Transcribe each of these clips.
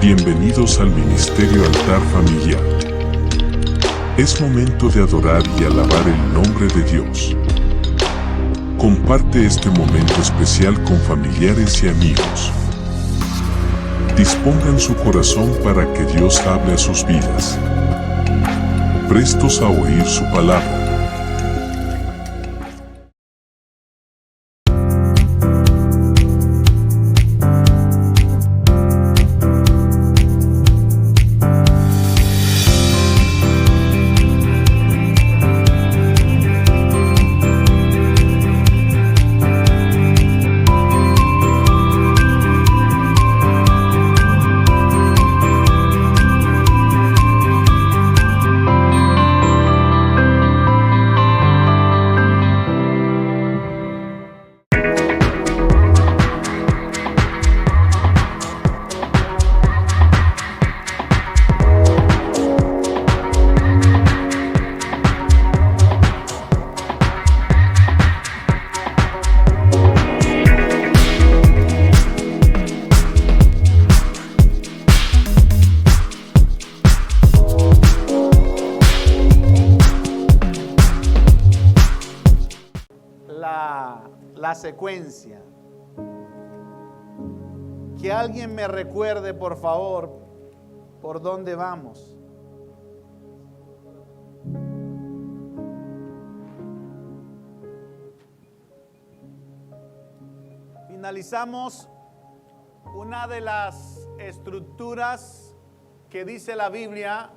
Bienvenidos al Ministerio Altar Familiar. Es momento de adorar y alabar el nombre de Dios. Comparte este momento especial con familiares y amigos. Dispongan su corazón para que Dios hable a sus vidas. Prestos a oír su palabra. La secuencia. Que alguien me recuerde, por favor, por dónde vamos. Finalizamos una de las estructuras que dice la Biblia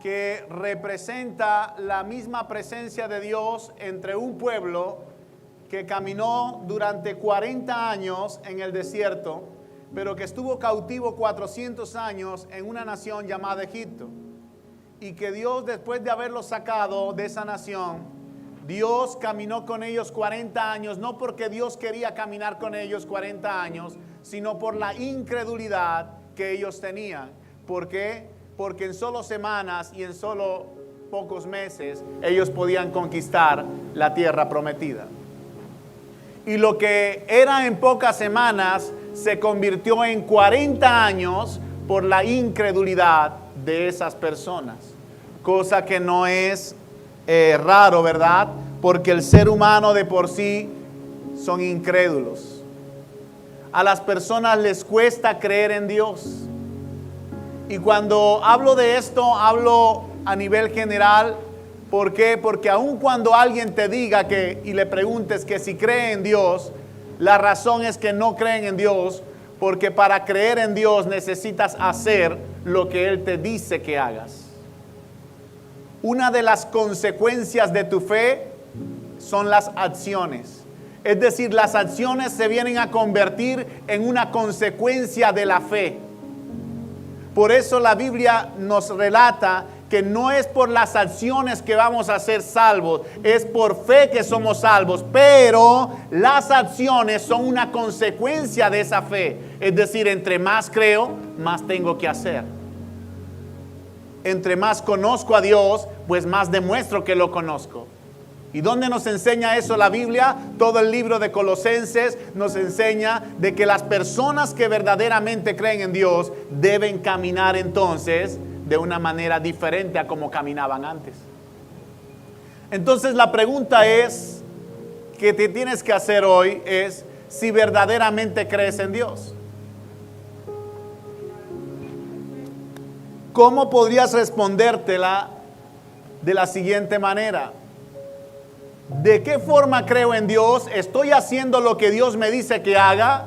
que representa la misma presencia de Dios entre un pueblo que caminó durante 40 años en el desierto, pero que estuvo cautivo 400 años en una nación llamada Egipto. Y que Dios, después de haberlos sacado de esa nación, Dios caminó con ellos 40 años, no porque Dios quería caminar con ellos 40 años, sino por la incredulidad que ellos tenían. ¿Por qué? Porque en solo semanas y en solo pocos meses ellos podían conquistar la tierra prometida. Y lo que era en pocas semanas se convirtió en 40 años por la incredulidad de esas personas. Cosa que no es raro, ¿verdad? Porque el ser humano de por sí son incrédulos. A las personas les cuesta creer en Dios. Y cuando hablo de esto, hablo a nivel general. ¿Por qué? Porque aun cuando alguien te diga y le preguntes que si cree en Dios, la razón es que no creen en Dios, porque para creer en Dios necesitas hacer lo que Él te dice que hagas. Una de las consecuencias de tu fe son las acciones. Es decir, las acciones se vienen a convertir en una consecuencia de la fe. Por eso la Biblia nos relata que no es por las acciones que vamos a ser salvos, es por fe que somos salvos, pero las acciones son una consecuencia de esa fe. Es decir, entre más creo, más tengo que hacer. Entre más conozco a Dios, pues más demuestro que lo conozco. ¿Y dónde nos enseña eso la Biblia? Todo el libro de Colosenses nos enseña de que las personas que verdaderamente creen en Dios deben caminar entonces de una manera diferente a como caminaban antes. Entonces la pregunta es, que te tienes que hacer hoy es si verdaderamente crees en Dios. ¿Cómo podrías respondértela de la siguiente manera? ¿De qué forma creo en Dios? ¿Estoy haciendo lo que Dios me dice que haga?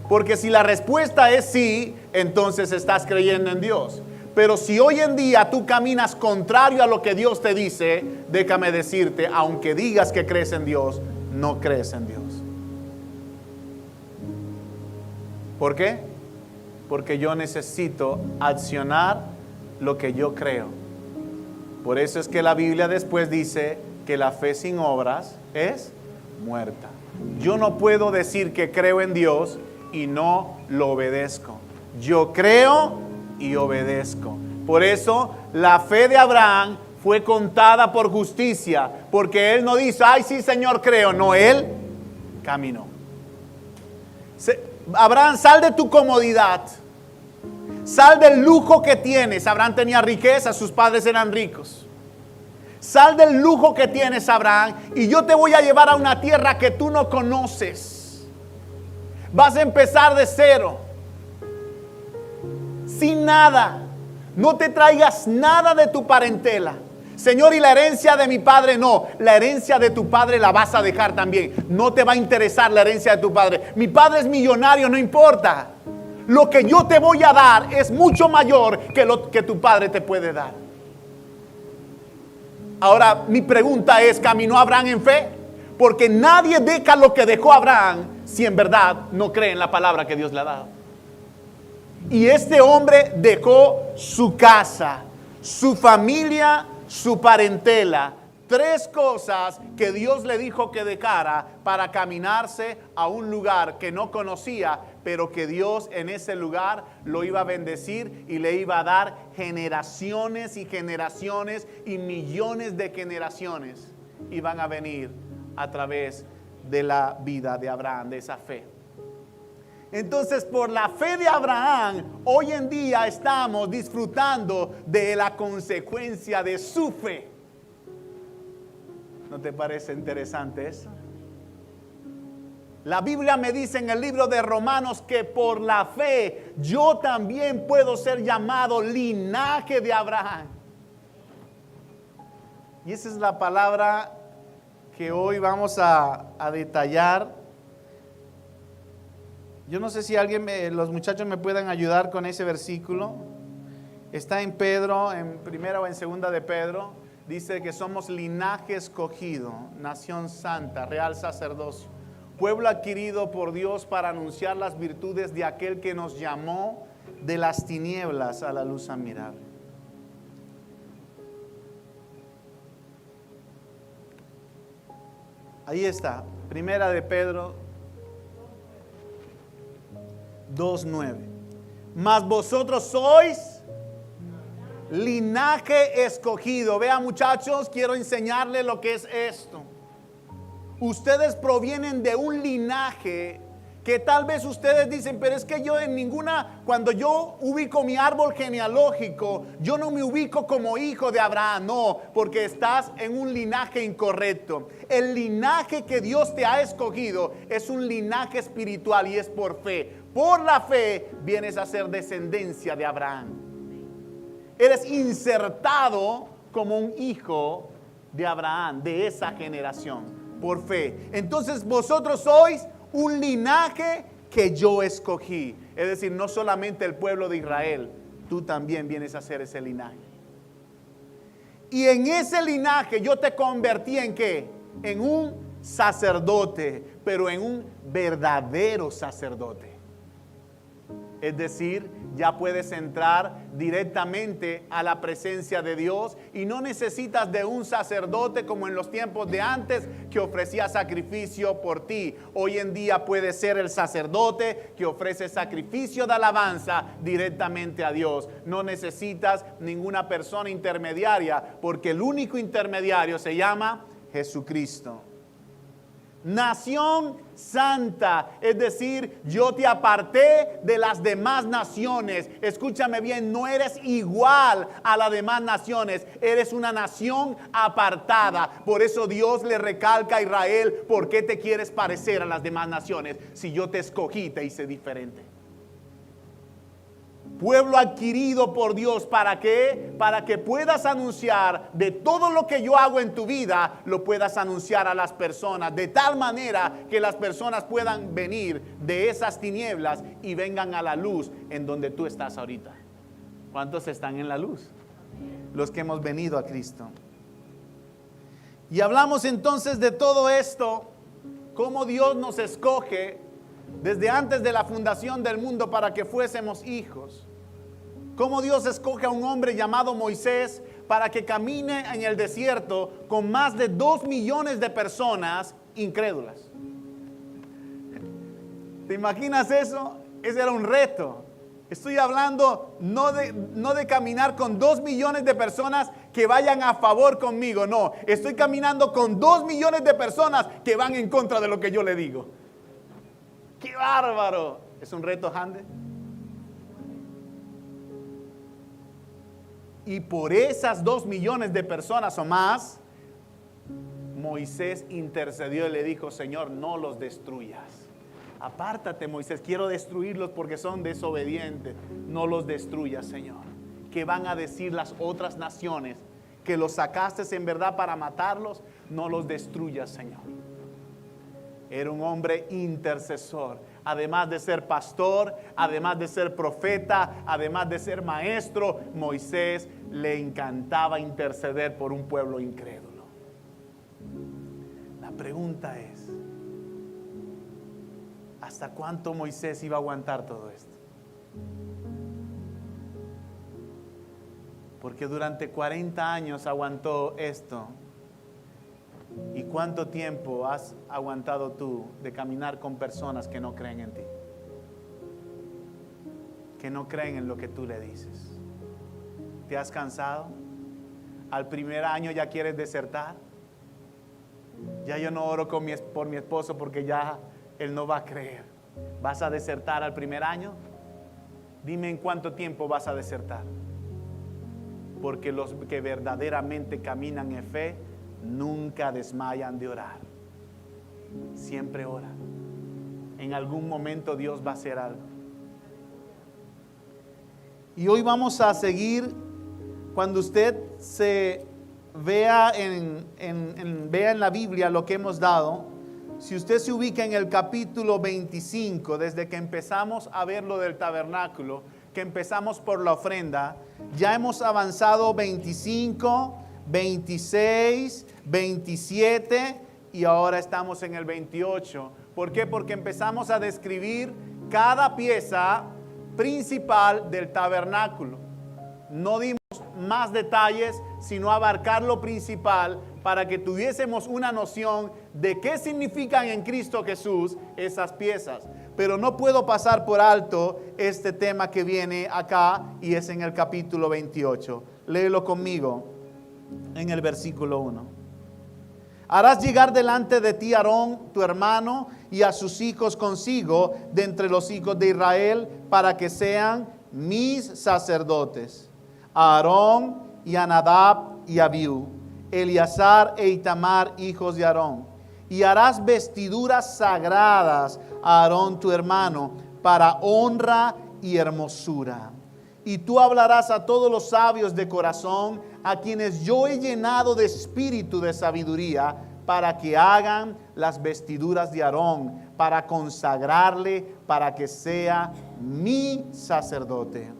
Porque si la respuesta es sí, entonces estás creyendo en Dios. Pero si hoy en día tú caminas contrario a lo que Dios te dice, déjame decirte, aunque digas que crees en Dios, no crees en Dios. ¿Por qué? Porque yo necesito accionar lo que yo creo. Por eso es que la Biblia después dice que la fe sin obras es muerta. Yo no puedo decir que creo en Dios y no lo obedezco. Yo creo y obedezco. Por eso la fe de Abraham fue contada por justicia, porque él no dice, ay sí Señor creo, no, él caminó. Abraham, sal de tu comodidad. Sal del lujo que tienes. Abraham tenía riqueza, sus padres eran ricos. Sal del lujo que tienes, Abraham, y yo te voy a llevar a una tierra que tú no conoces. Vas a empezar de cero, sin nada. No te traigas nada de tu parentela. Señor, y la herencia de mi padre no. La herencia de tu padre la vas a dejar también. No te va a interesar la herencia de tu padre. Mi padre es millonario, no importa. Lo que yo te voy a dar es mucho mayor que lo que tu padre te puede dar. Ahora, mi pregunta es, ¿caminó Abraham en fe? Porque nadie deja lo que dejó Abraham si en verdad no cree en la palabra que Dios le ha dado. Y este hombre dejó su casa, su familia, su parentela. 3 cosas que Dios le dijo que dejara para caminarse a un lugar que no conocía, pero que Dios en ese lugar lo iba a bendecir y le iba a dar generaciones y generaciones y millones de generaciones iban a venir a través de la vida de Abraham, de esa fe. Entonces, por la fe de Abraham, hoy en día estamos disfrutando de la consecuencia de su fe. ¿No te parece interesante eso? La Biblia me dice en el libro de Romanos que por la fe yo también puedo ser llamado linaje de Abraham. Y esa es la palabra que hoy vamos a detallar. Yo no sé si los muchachos me puedan ayudar con ese versículo. Está en Pedro, en primera o en segunda de Pedro. Dice que somos linaje escogido, nación santa, real sacerdocio, pueblo adquirido por Dios para anunciar las virtudes de aquel que nos llamó de las tinieblas a la luz admirable. Ahí está, primera de Pedro 2:9. Mas vosotros sois linaje escogido. Vean, muchachos, quiero enseñarles lo que es esto. Ustedes provienen de un linaje que tal vez ustedes dicen, pero es que yo cuando yo ubico mi árbol genealógico, yo no me ubico como hijo de Abraham. No, porque estás en un linaje incorrecto. El linaje que Dios te ha escogido es un linaje espiritual y es por fe. Por la fe vienes a ser descendencia de Abraham. Eres insertado como un hijo de Abraham, de esa generación, por fe. Entonces vosotros sois un linaje que yo escogí. Es decir, no solamente el pueblo de Israel, tú también vienes a ser ese linaje. Y en ese linaje yo te convertí ¿en qué? En un sacerdote, pero en un verdadero sacerdote. Es decir, ya puedes entrar directamente a la presencia de Dios y no necesitas de un sacerdote como en los tiempos de antes que ofrecía sacrificio por ti. Hoy en día puedes ser el sacerdote que ofrece sacrificio de alabanza directamente a Dios. No necesitas ninguna persona intermediaria porque el único intermediario se llama Jesucristo. Nación santa, es decir, yo te aparté de las demás naciones. Escúchame bien, no eres igual a las demás naciones, eres una nación apartada. Por eso Dios le recalca a Israel, ¿por qué te quieres parecer a las demás naciones? Si yo te escogí, te hice diferente. Pueblo adquirido por Dios, ¿para qué? Para que puedas anunciar de todo lo que yo hago en tu vida, lo puedas anunciar a las personas, de tal manera que las personas puedan venir de esas tinieblas y vengan a la luz en donde tú estás ahorita. ¿Cuántos están en la luz? Los que hemos venido a Cristo. Y hablamos entonces de todo esto, cómo Dios nos escoge desde antes de la fundación del mundo para que fuésemos hijos. Cómo Dios escoge a un hombre llamado Moisés para que camine en el desierto con más de 2 millones de personas incrédulas. ¿Te imaginas eso? Ese era un reto. Estoy hablando no de caminar con 2 millones de personas que vayan a favor conmigo. No, estoy caminando con 2 millones de personas que van en contra de lo que yo le digo. ¡Qué bárbaro! ¿Es un reto, Hande? Y por esas 2 millones de personas o más, Moisés intercedió y le dijo, Señor, no los destruyas. Apártate, Moisés, quiero destruirlos porque son desobedientes. No los destruyas, Señor. ¿Qué van a decir las otras naciones? Que los sacaste en verdad para matarlos. No los destruyas, Señor. Era un hombre intercesor. Además de ser pastor, además de ser profeta, además de ser maestro, Moisés le encantaba interceder por un pueblo incrédulo. La pregunta es, ¿hasta cuánto Moisés iba a aguantar todo esto? Porque durante 40 años aguantó esto. ¿Y cuánto tiempo has aguantado tú de caminar con personas que no creen en ti? Que no creen en lo que tú le dices. ¿Te has cansado? ¿Al primer año ya quieres desertar? Ya yo no oro por mi esposo porque ya él no va a creer. ¿Vas a desertar al primer año? Dime en cuánto tiempo vas a desertar. Porque los que verdaderamente caminan en fe nunca desmayan de orar. Siempre oran. En algún momento Dios va a hacer algo. Y hoy vamos a seguir. Cuando usted se vea en la Biblia lo que hemos dado, si usted se ubica en el capítulo 25, desde que empezamos a ver lo del tabernáculo, que empezamos por la ofrenda, ya hemos avanzado 25, 26, 27 y ahora estamos en el 28. ¿Por qué? Porque empezamos a describir cada pieza principal del tabernáculo. No dimos más detalles, sino abarcar lo principal para que tuviésemos una noción de qué significan en Cristo Jesús esas piezas. Pero no puedo pasar por alto este tema que viene acá y es en el capítulo 28. Léelo conmigo en el versículo 1. Harás llegar delante de ti a Aarón, tu hermano, y a sus hijos consigo de entre los hijos de Israel, para que sean mis sacerdotes. A Aarón y a Nadab y a Abiú, Eleazar e Itamar, hijos de Aarón. Y harás vestiduras sagradas a Aarón tu hermano, para honra y hermosura. Y tú hablarás a todos los sabios de corazón, a quienes yo he llenado de espíritu de sabiduría, para que hagan las vestiduras de Aarón, para consagrarle, para que sea mi sacerdote.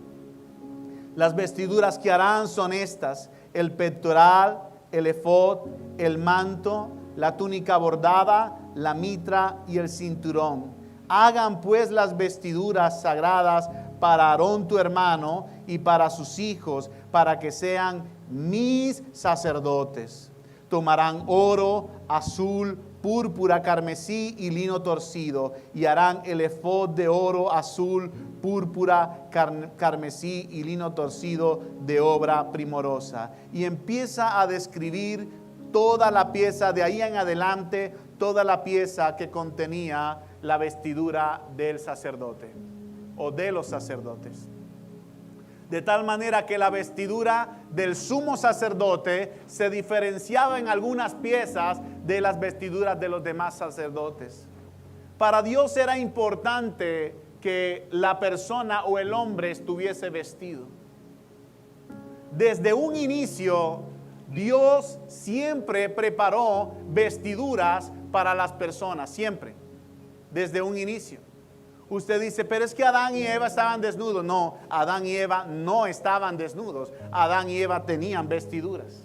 Las vestiduras que harán son estas: el pectoral, el efod, el manto, la túnica bordada, la mitra y el cinturón. Hagan pues las vestiduras sagradas para Aarón tu hermano y para sus hijos, para que sean mis sacerdotes. Tomarán oro, azul, púrpura, carmesí y lino torcido, y harán el efod de oro, azul, púrpura, carmesí y lino torcido de obra primorosa. Y empieza a describir toda la pieza, de ahí en adelante, toda la pieza que contenía la vestidura del sacerdote o de los sacerdotes. De tal manera que la vestidura del sumo sacerdote se diferenciaba en algunas piezas de las vestiduras de los demás sacerdotes. Para Dios era importante que la persona o el hombre estuviese vestido. Desde un inicio, Dios siempre preparó vestiduras para las personas, siempre, desde un inicio. Usted dice, pero es que Adán y Eva estaban desnudos. No, Adán y Eva no estaban desnudos. Adán y Eva tenían vestiduras.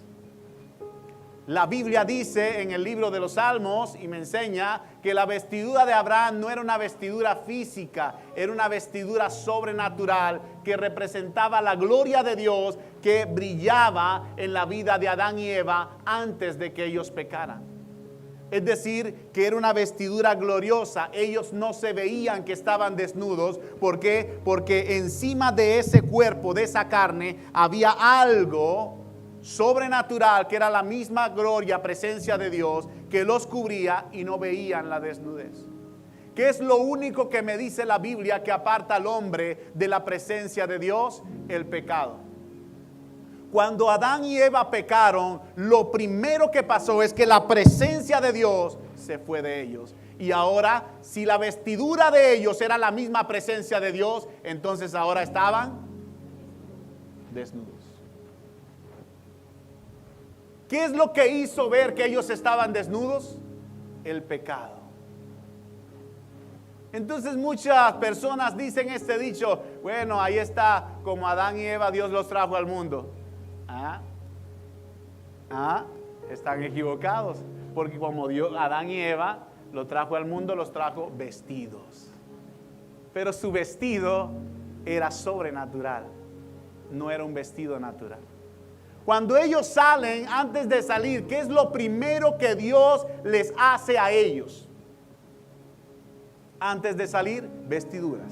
La Biblia dice en el libro de los Salmos, y me enseña, que la vestidura de Abraham no era una vestidura física, era una vestidura sobrenatural que representaba la gloria de Dios que brillaba en la vida de Adán y Eva antes de que ellos pecaran. Es decir, que era una vestidura gloriosa. Ellos no se veían que estaban desnudos. ¿Por qué? Porque encima de ese cuerpo, de esa carne, había algo sobrenatural, que era la misma gloria, presencia de Dios, que los cubría y no veían la desnudez. ¿Qué es lo único que me dice la Biblia que aparta al hombre de la presencia de Dios? El pecado. Cuando Adán y Eva pecaron, lo primero que pasó es que la presencia de Dios se fue de ellos. Y ahora, si la vestidura de ellos era la misma presencia de Dios, entonces ahora estaban desnudos. ¿Qué es lo que hizo ver que ellos estaban desnudos? El pecado. Entonces muchas personas dicen este dicho: bueno, ahí está, como Adán y Eva, Dios los trajo al mundo. Están equivocados, porque como Adán y Eva lo trajo al mundo, los trajo vestidos. Pero su vestido era sobrenatural, no era un vestido natural. Cuando ellos salen, antes de salir, ¿qué es lo primero que Dios les hace a ellos? Antes de salir, vestiduras.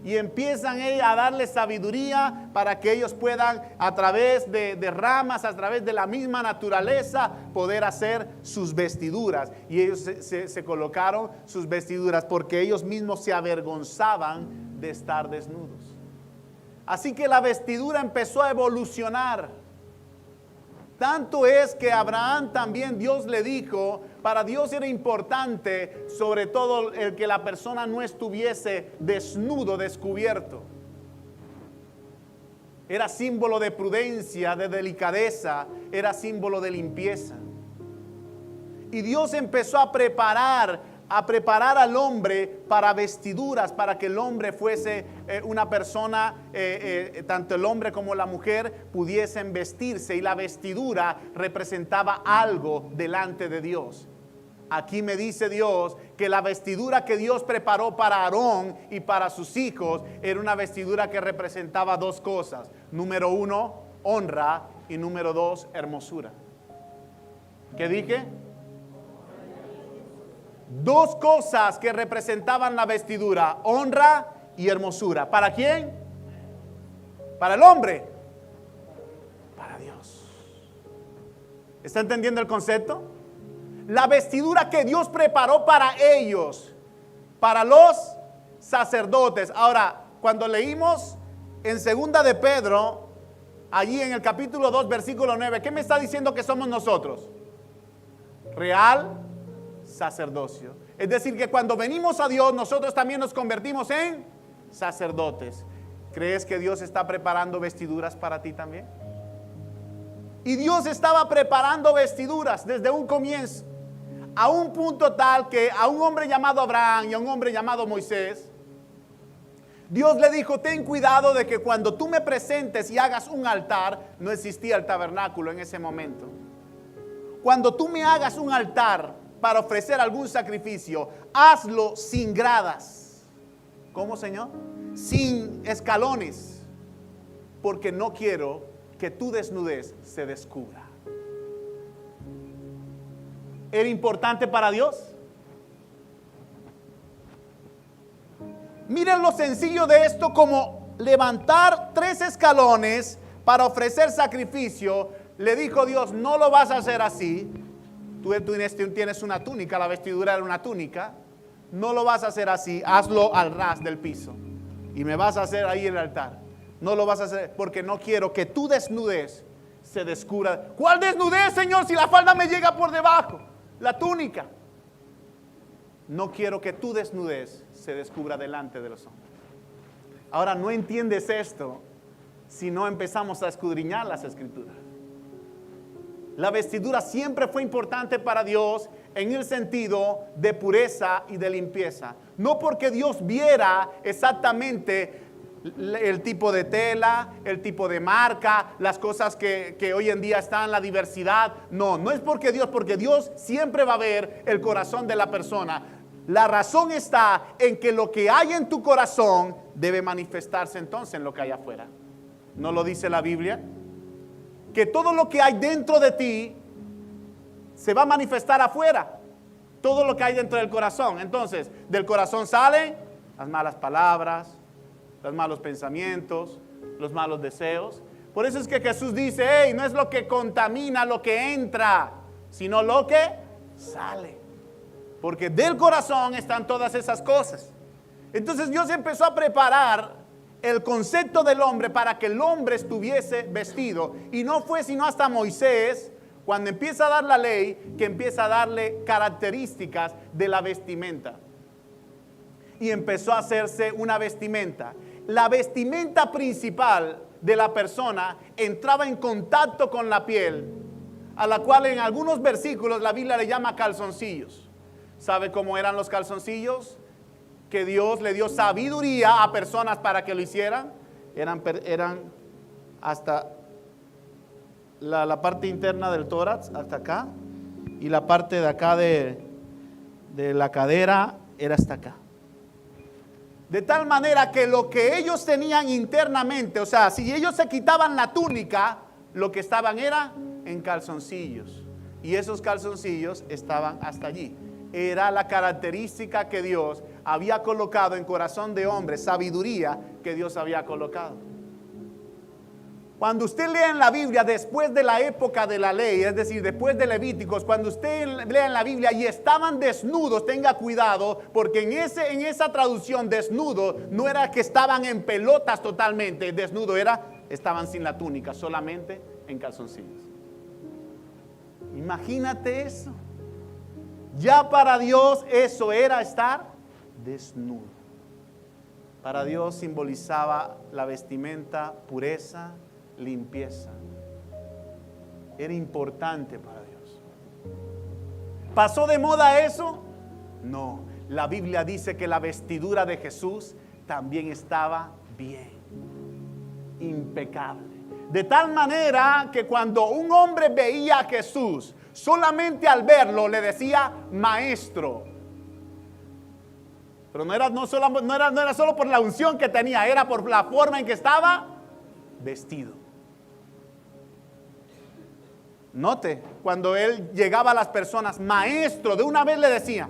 Y empiezan a darles sabiduría para que ellos puedan, a través de ramas, a través de la misma naturaleza, poder hacer sus vestiduras. Y ellos se colocaron sus vestiduras porque ellos mismos se avergonzaban de estar desnudos. Así que la vestidura empezó a evolucionar. Tanto es que a Abraham también Dios le dijo, para Dios era importante, sobre todo el que la persona no estuviese desnudo, descubierto. Era símbolo de prudencia, de delicadeza, era símbolo de limpieza. Y Dios empezó a preparar al hombre para vestiduras, para que el hombre fuese una persona, tanto el hombre como la mujer pudiesen vestirse, y la vestidura representaba algo delante de Dios. Aquí me dice Dios que la vestidura que Dios preparó para Aarón y para sus hijos era una vestidura que representaba dos cosas. Número 1, honra, y número 2, hermosura. ¿Qué dije? Dos cosas que representaban la vestidura: honra y hermosura. ¿Para quién? ¿Para el hombre? Para Dios. ¿Está entendiendo el concepto? La vestidura que Dios preparó para ellos, para los sacerdotes. Ahora, cuando leímos en segunda de Pedro, allí en el capítulo 2, versículo 9, ¿qué me está diciendo que somos nosotros? Real sacerdocio. Es decir, que cuando venimos a Dios, nosotros también nos convertimos en sacerdotes. ¿Crees que Dios está preparando vestiduras para ti también? Y Dios estaba preparando vestiduras desde un comienzo, a un punto tal que a un hombre llamado Abraham y a un hombre llamado Moisés, Dios le dijo: ten cuidado de que cuando tú me presentes y hagas un altar, no existía el tabernáculo en ese momento. Cuando tú me hagas un altar para ofrecer algún sacrificio, hazlo sin gradas. ¿Cómo, Señor? Sin escalones, porque no quiero que tu desnudez se descubra. ¿Era importante para Dios? Miren lo sencillo de esto, como levantar 3 escalones para ofrecer sacrificio. Le dijo Dios: no lo vas a hacer así. Tú tienes una túnica, la vestidura era una túnica. No lo vas a hacer así, hazlo al ras del piso. Y me vas a hacer ahí el altar. No lo vas a hacer porque no quiero que tu desnudez se descubra. ¿Cuál desnudez, Señor, si la falda me llega por debajo? La túnica. No quiero que tu desnudez se descubra delante de los hombres. Ahora, no entiendes esto si no empezamos a escudriñar las Escrituras. La vestidura siempre fue importante para Dios en el sentido de pureza y de limpieza. No porque Dios viera exactamente el tipo de tela, el tipo de marca, las cosas que hoy en día están, la diversidad. No es porque Dios siempre va a ver el corazón de la persona. La razón está en que lo que hay en tu corazón debe manifestarse entonces en lo que hay afuera. ¿No lo dice la Biblia? Que todo lo que hay dentro de ti se va a manifestar afuera. Todo lo que hay dentro del corazón. Entonces, del corazón salen las malas palabras, los malos pensamientos, los malos deseos. Por eso es que Jesús dice: hey, no es lo que contamina lo que entra, sino lo que sale. Porque del corazón están todas esas cosas. Entonces Dios empezó a preparar el concepto del hombre para que el hombre estuviese vestido. Y no fue sino hasta Moisés, cuando empieza a dar la ley, que empieza a darle características de la vestimenta. Y empezó a hacerse una vestimenta. La vestimenta principal de la persona entraba en contacto con la piel, a la cual en algunos versículos la Biblia le llama calzoncillos. ¿Sabe cómo eran los calzoncillos? Que Dios le dio sabiduría a personas para que lo hicieran. Eran hasta la parte interna del tórax, hasta acá. Y la parte de acá de la cadera era hasta acá. De tal manera que lo que ellos tenían internamente, o sea, si ellos se quitaban la túnica, lo que estaban era en calzoncillos. Y esos calzoncillos estaban hasta allí. Era la característica que Dios había colocado en corazón de hombre, sabiduría que Dios había colocado. Cuando usted lea en la Biblia después de la época de la ley, es decir, después de Levíticos, cuando usted lea en la Biblia y estaban desnudos, tenga cuidado, porque en esa traducción desnudo no era que estaban en pelotas totalmente, desnudo estaban sin la túnica, solamente en calzoncillos. Imagínate eso. Ya para Dios eso era estar desnudo. Para Dios simbolizaba la vestimenta, pureza, limpieza. Era importante para Dios. ¿Pasó de moda eso? No. La Biblia dice que la vestidura de Jesús también estaba bien, impecable. De tal manera que cuando un hombre veía a Jesús, solamente al verlo le decía maestro. Pero no era solo por la unción que tenía, era por la forma en que estaba vestido. Note, cuando él llegaba a las personas, maestro, de una vez le decía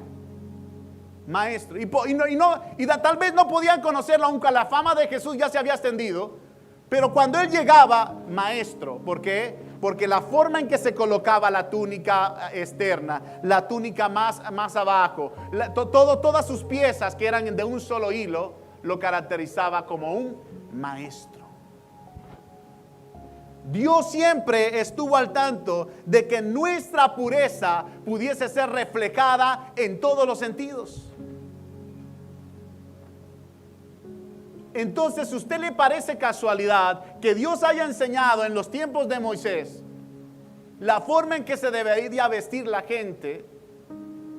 maestro. Y tal vez no podían conocerlo, aunque la fama de Jesús ya se había extendido. Pero cuando él llegaba, maestro. ¿Por qué? Porque la forma en que se colocaba la túnica externa, la túnica más abajo, todas sus piezas que eran de un solo hilo, lo caracterizaba como un maestro. Dios siempre estuvo al tanto de que nuestra pureza pudiese ser reflejada en todos los sentidos. Entonces, ¿a usted le parece casualidad que Dios haya enseñado en los tiempos de Moisés la forma en que se debería vestir la gente,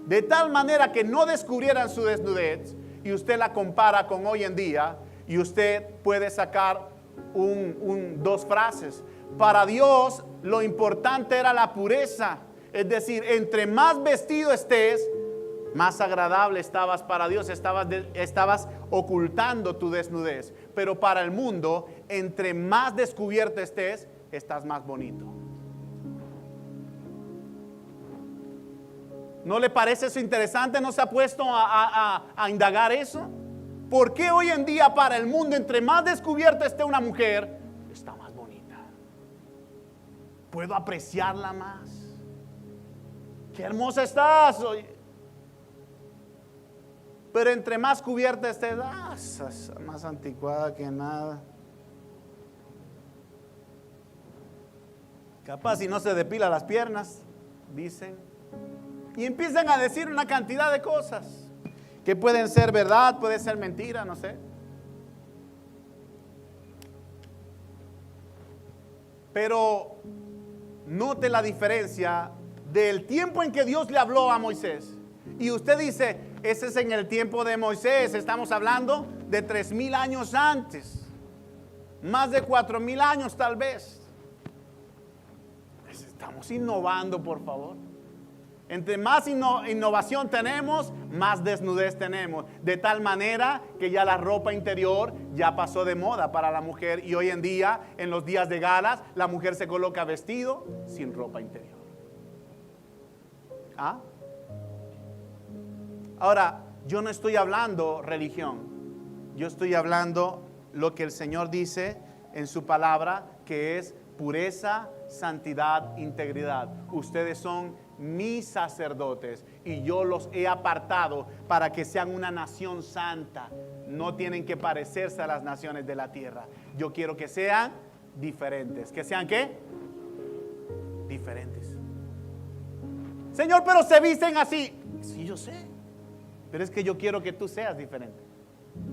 de tal manera que no descubrieran su desnudez, y usted la compara con hoy en día, y usted puede sacar dos frases? Para Dios lo importante era la pureza, es decir, entre más vestido estés, más agradable estabas para Dios, estabas ocultando tu desnudez. Pero para el mundo, entre más descubierto estés, estás más bonito. ¿No le parece eso interesante? ¿No se ha puesto a indagar eso? ¿Por qué hoy en día para el mundo, entre más descubierta esté una mujer, está más bonita? Puedo apreciarla más. ¡Qué hermosa estás! Pero entre más cubierta estés, más anticuada que nada. Capaz si no se depila las piernas, dicen. Y empiezan a decir una cantidad de cosas que pueden ser verdad, puede ser mentira, no sé. Pero note la diferencia del tiempo en que Dios le habló a Moisés. Y usted dice, ese es en el tiempo de Moisés, estamos hablando de 3,000 años antes, más de 4,000 años tal vez. Estamos innovando, por favor. Entre más innovación tenemos, más desnudez tenemos. De tal manera que ya la ropa interior ya pasó de moda para la mujer. Y hoy en día, en los días de galas, la mujer se coloca vestido sin ropa interior. ¿Ah? Ahora, yo no estoy hablando religión. Yo estoy hablando lo que el Señor dice en su palabra, que es pureza, santidad, integridad. Ustedes son mis sacerdotes y yo los he apartado para que sean una nación santa. No tienen que parecerse a las naciones de la tierra. Yo quiero que sean diferentes. ¿Que sean qué? Diferentes. Señor, pero se visten así. Sí, yo sé. Pero es que yo quiero que tú seas diferente.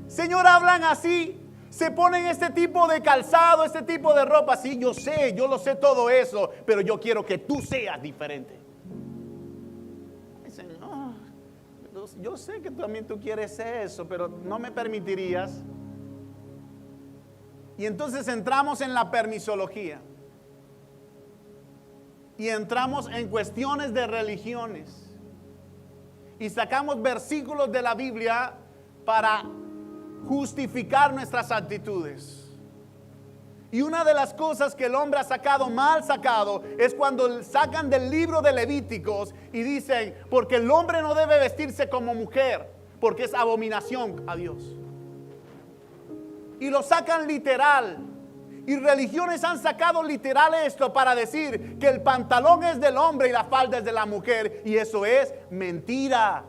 Señor, hablan así. Se ponen este tipo de calzado, este tipo de ropa. Sí, yo sé, yo lo sé todo eso. Pero yo quiero que tú seas diferente. Ay, Señor, yo sé que también tú quieres eso, pero no me permitirías. Y entonces entramos en la permisología. Y entramos en cuestiones de religiones. Y sacamos versículos de la Biblia para justificar nuestras actitudes. Y una de las cosas que el hombre ha sacado mal sacado es cuando sacan del libro de Levíticos y dicen, porque el hombre no debe vestirse como mujer, porque es abominación a Dios. Y lo sacan literal. Y religiones han sacado literal esto para decir que el pantalón es del hombre y la falda es de la mujer. Y eso es mentira.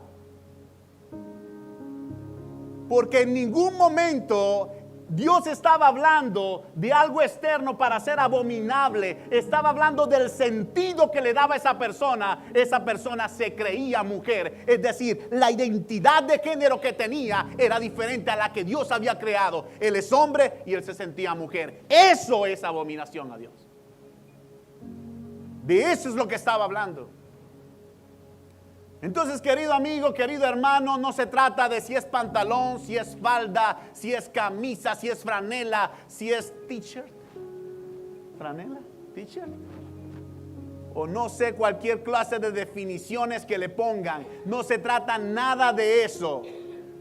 Porque en ningún momento Dios estaba hablando de algo externo para ser abominable. Estaba hablando del sentido que le daba a esa persona. Esa persona se creía mujer. Es decir, la identidad de género que tenía era diferente a la que Dios había creado. Él es hombre y él se sentía mujer. Eso es abominación a Dios. De eso es lo que estaba hablando. Entonces, querido amigo, querido hermano, no se trata de si es pantalón, si es falda, si es camisa, si es franela, si es t-shirt. ¿Franela? ¿T-shirt? O no sé, cualquier clase de definiciones que le pongan. No se trata nada de eso.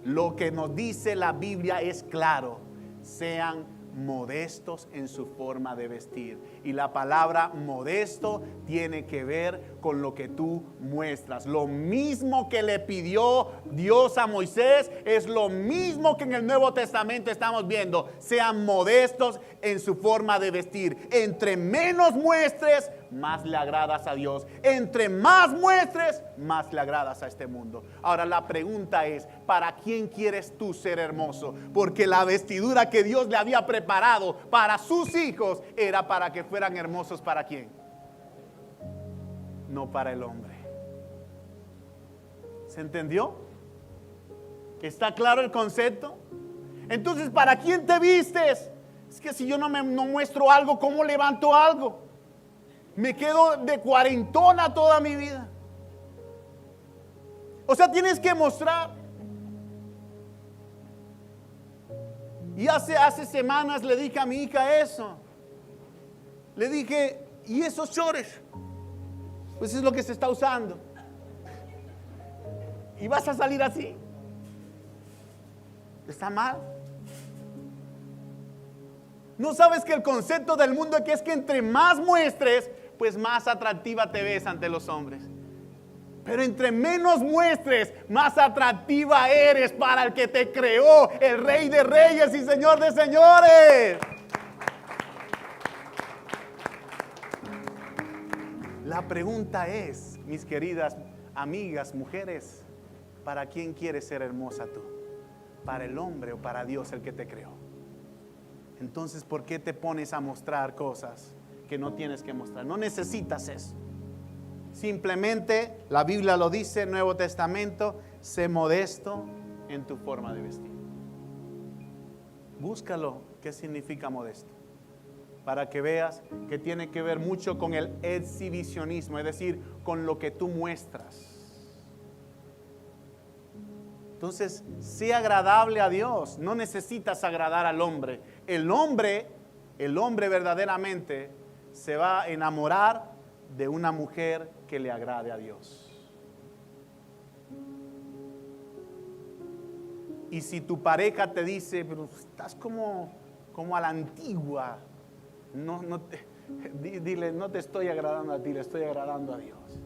Lo que nos dice la Biblia es claro. Sean modestos en su forma de vestir. Y la palabra modesto tiene que ver con lo que tú muestras. Lo mismo que le pidió Dios a Moisés es lo mismo que en el Nuevo Testamento estamos viendo. Sean modestos en su forma de vestir. Entre menos muestres, más le agradas a Dios. Entre más muestres, más le agradas a este mundo. Ahora la pregunta es, ¿para quién quieres tú ser hermoso? Porque la vestidura que Dios le había preparado para sus hijos era para que fueran hermosos. ¿Para quién? No para el hombre. ¿Se entendió? ¿Está claro el concepto? Entonces, ¿para quién te vistes? Es que si yo no muestro algo, ¿cómo levanto algo? Me quedo de cuarentona toda mi vida. O sea, tienes que mostrar. Y hace semanas le dije a mi hija eso. Le dije, ¿y esos shorts? Pues es lo que se está usando. ¿Y vas a salir así? ¿Está mal? ¿No sabes que el concepto del mundo es que entre más muestres, pues más atractiva te ves ante los hombres? Pero entre menos muestres, más atractiva eres para el que te creó, el Rey de Reyes y Señor de Señores. La pregunta es, mis queridas amigas, mujeres, ¿para quién quieres ser hermosa tú? ¿Para el hombre o para Dios el que te creó? Entonces, ¿por qué te pones a mostrar cosas que no tienes que mostrar? No necesitas eso. Simplemente, la Biblia lo dice, el Nuevo Testamento, sé modesto en tu forma de vestir. Búscalo, ¿qué significa modesto? Para que veas que tiene que ver mucho con el exhibicionismo, es decir, con lo que tú muestras. Entonces, sé agradable a Dios, no necesitas agradar al hombre. El hombre verdaderamente se va a enamorar de una mujer que le agrade a Dios. Y si tu pareja te dice, pero estás como a la antigua, dile, no te estoy agradando a ti, le estoy agradando a Dios.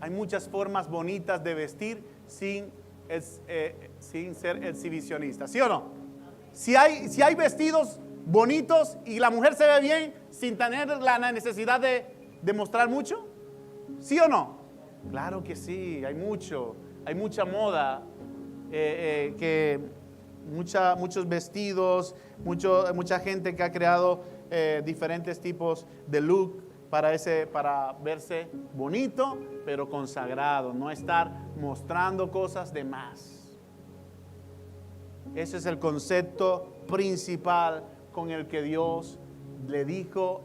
Hay muchas formas bonitas de vestir sin ser exhibicionista, ¿sí o no? Si hay vestidos bonitos y la mujer se ve bien sin tener la necesidad de mostrar mucho, ¿Sí o no? Claro que sí, hay mucha moda, muchos vestidos, mucha gente que ha creado diferentes tipos de look para verse bonito, pero consagrado, no estar mostrando cosas de más. Ese es el concepto principal con el que Dios le dijo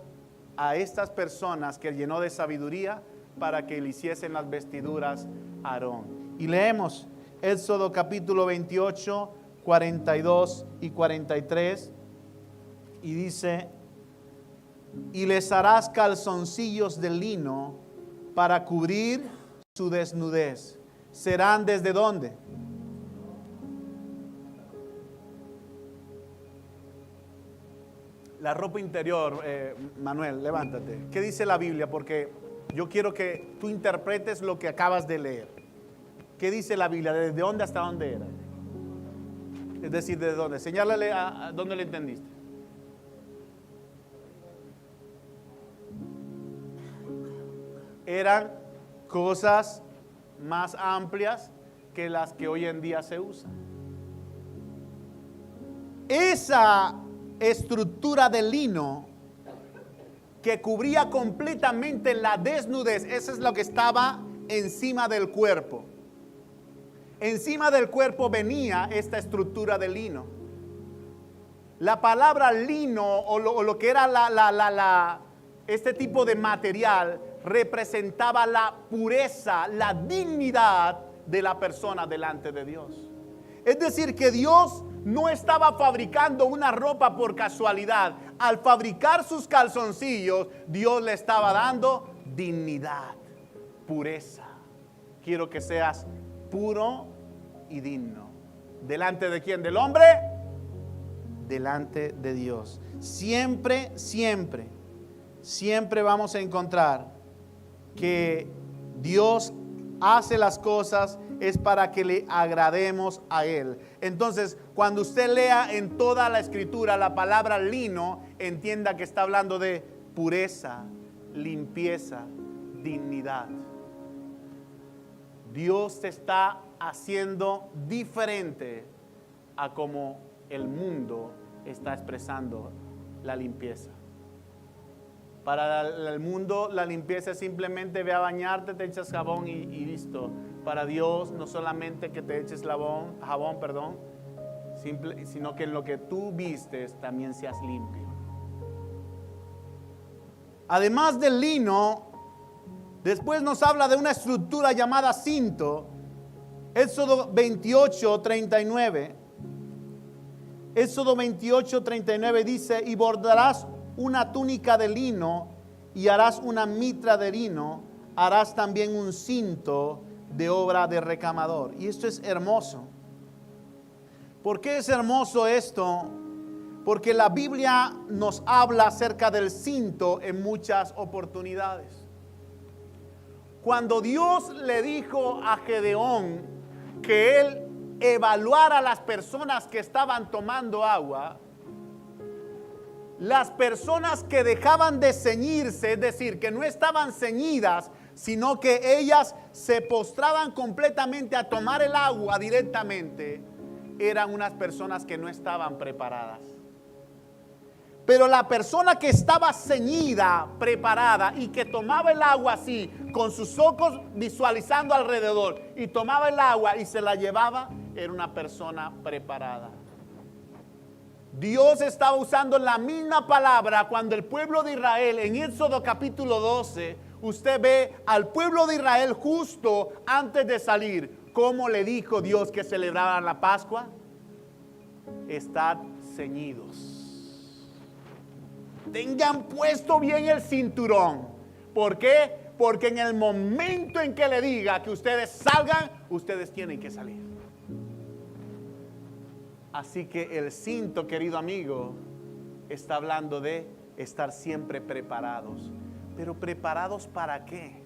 a estas personas que llenó de sabiduría para que le hiciesen las vestiduras a Aarón. Y leemos Éxodo capítulo 28, 42 y 43, y dice: y les harás calzoncillos de lino para cubrir su desnudez. ¿Serán desde dónde? La ropa interior, Manuel, levántate. ¿Qué dice la Biblia? Porque yo quiero que tú interpretes lo que acabas de leer. ¿Qué dice la Biblia? ¿Desde dónde hasta dónde era? Es decir, ¿desde dónde? Señálale a dónde le entendiste. Eran cosas más amplias que las que hoy en día se usan. Esa estructura de lino que cubría completamente la desnudez, eso es lo que estaba encima del cuerpo. Encima del cuerpo venía esta estructura de lino. La palabra lino o lo que era este tipo de material representaba la pureza, la dignidad de la persona delante de Dios. Es decir, que Dios no estaba fabricando una ropa por casualidad. Al fabricar sus calzoncillos, Dios le estaba dando dignidad, pureza. Quiero que seas puro y digno. ¿Delante de quién? ¿Del hombre? Delante de Dios. Siempre vamos a encontrar que Dios hace las cosas es para que le agrademos a Él. Entonces, cuando usted lea en toda la Escritura la palabra lino, entienda que está hablando de pureza, limpieza, dignidad. Dios te está haciendo diferente a como el mundo está expresando la limpieza. Para el mundo la limpieza es simplemente ve a bañarte, te echas jabón y listo. Para Dios no solamente que te eches jabón, sino que en lo que tú vistes también seas limpio. Además del lino, después nos habla de una estructura llamada cinto. Éxodo 28, 39. Éxodo 28, 39 dice: y bordarás una túnica de lino y harás una mitra de lino, harás también un cinto de obra de recamador. Y esto es hermoso. ¿Por qué es hermoso esto? Porque la Biblia nos habla acerca del cinto en muchas oportunidades. Cuando Dios le dijo a Gedeón que él evaluara a las personas que estaban tomando agua, las personas que dejaban de ceñirse, es decir, que no estaban ceñidas, sino que ellas se postraban completamente a tomar el agua directamente, eran unas personas que no estaban preparadas. Pero la persona que estaba ceñida, preparada y que tomaba el agua así, con sus ojos visualizando alrededor, y tomaba el agua y se la llevaba, era una persona preparada. Dios estaba usando la misma palabra cuando el pueblo de Israel, en Éxodo capítulo 12, usted ve al pueblo de Israel justo antes de salir. ¿Cómo le dijo Dios que celebraran la Pascua? Estad ceñidos. Tengan puesto bien el cinturón. ¿Por qué? Porque en el momento en que le diga que ustedes salgan, ustedes tienen que salir. Así que el cinto, querido amigo, está hablando de estar siempre preparados. ¿Pero preparados para qué?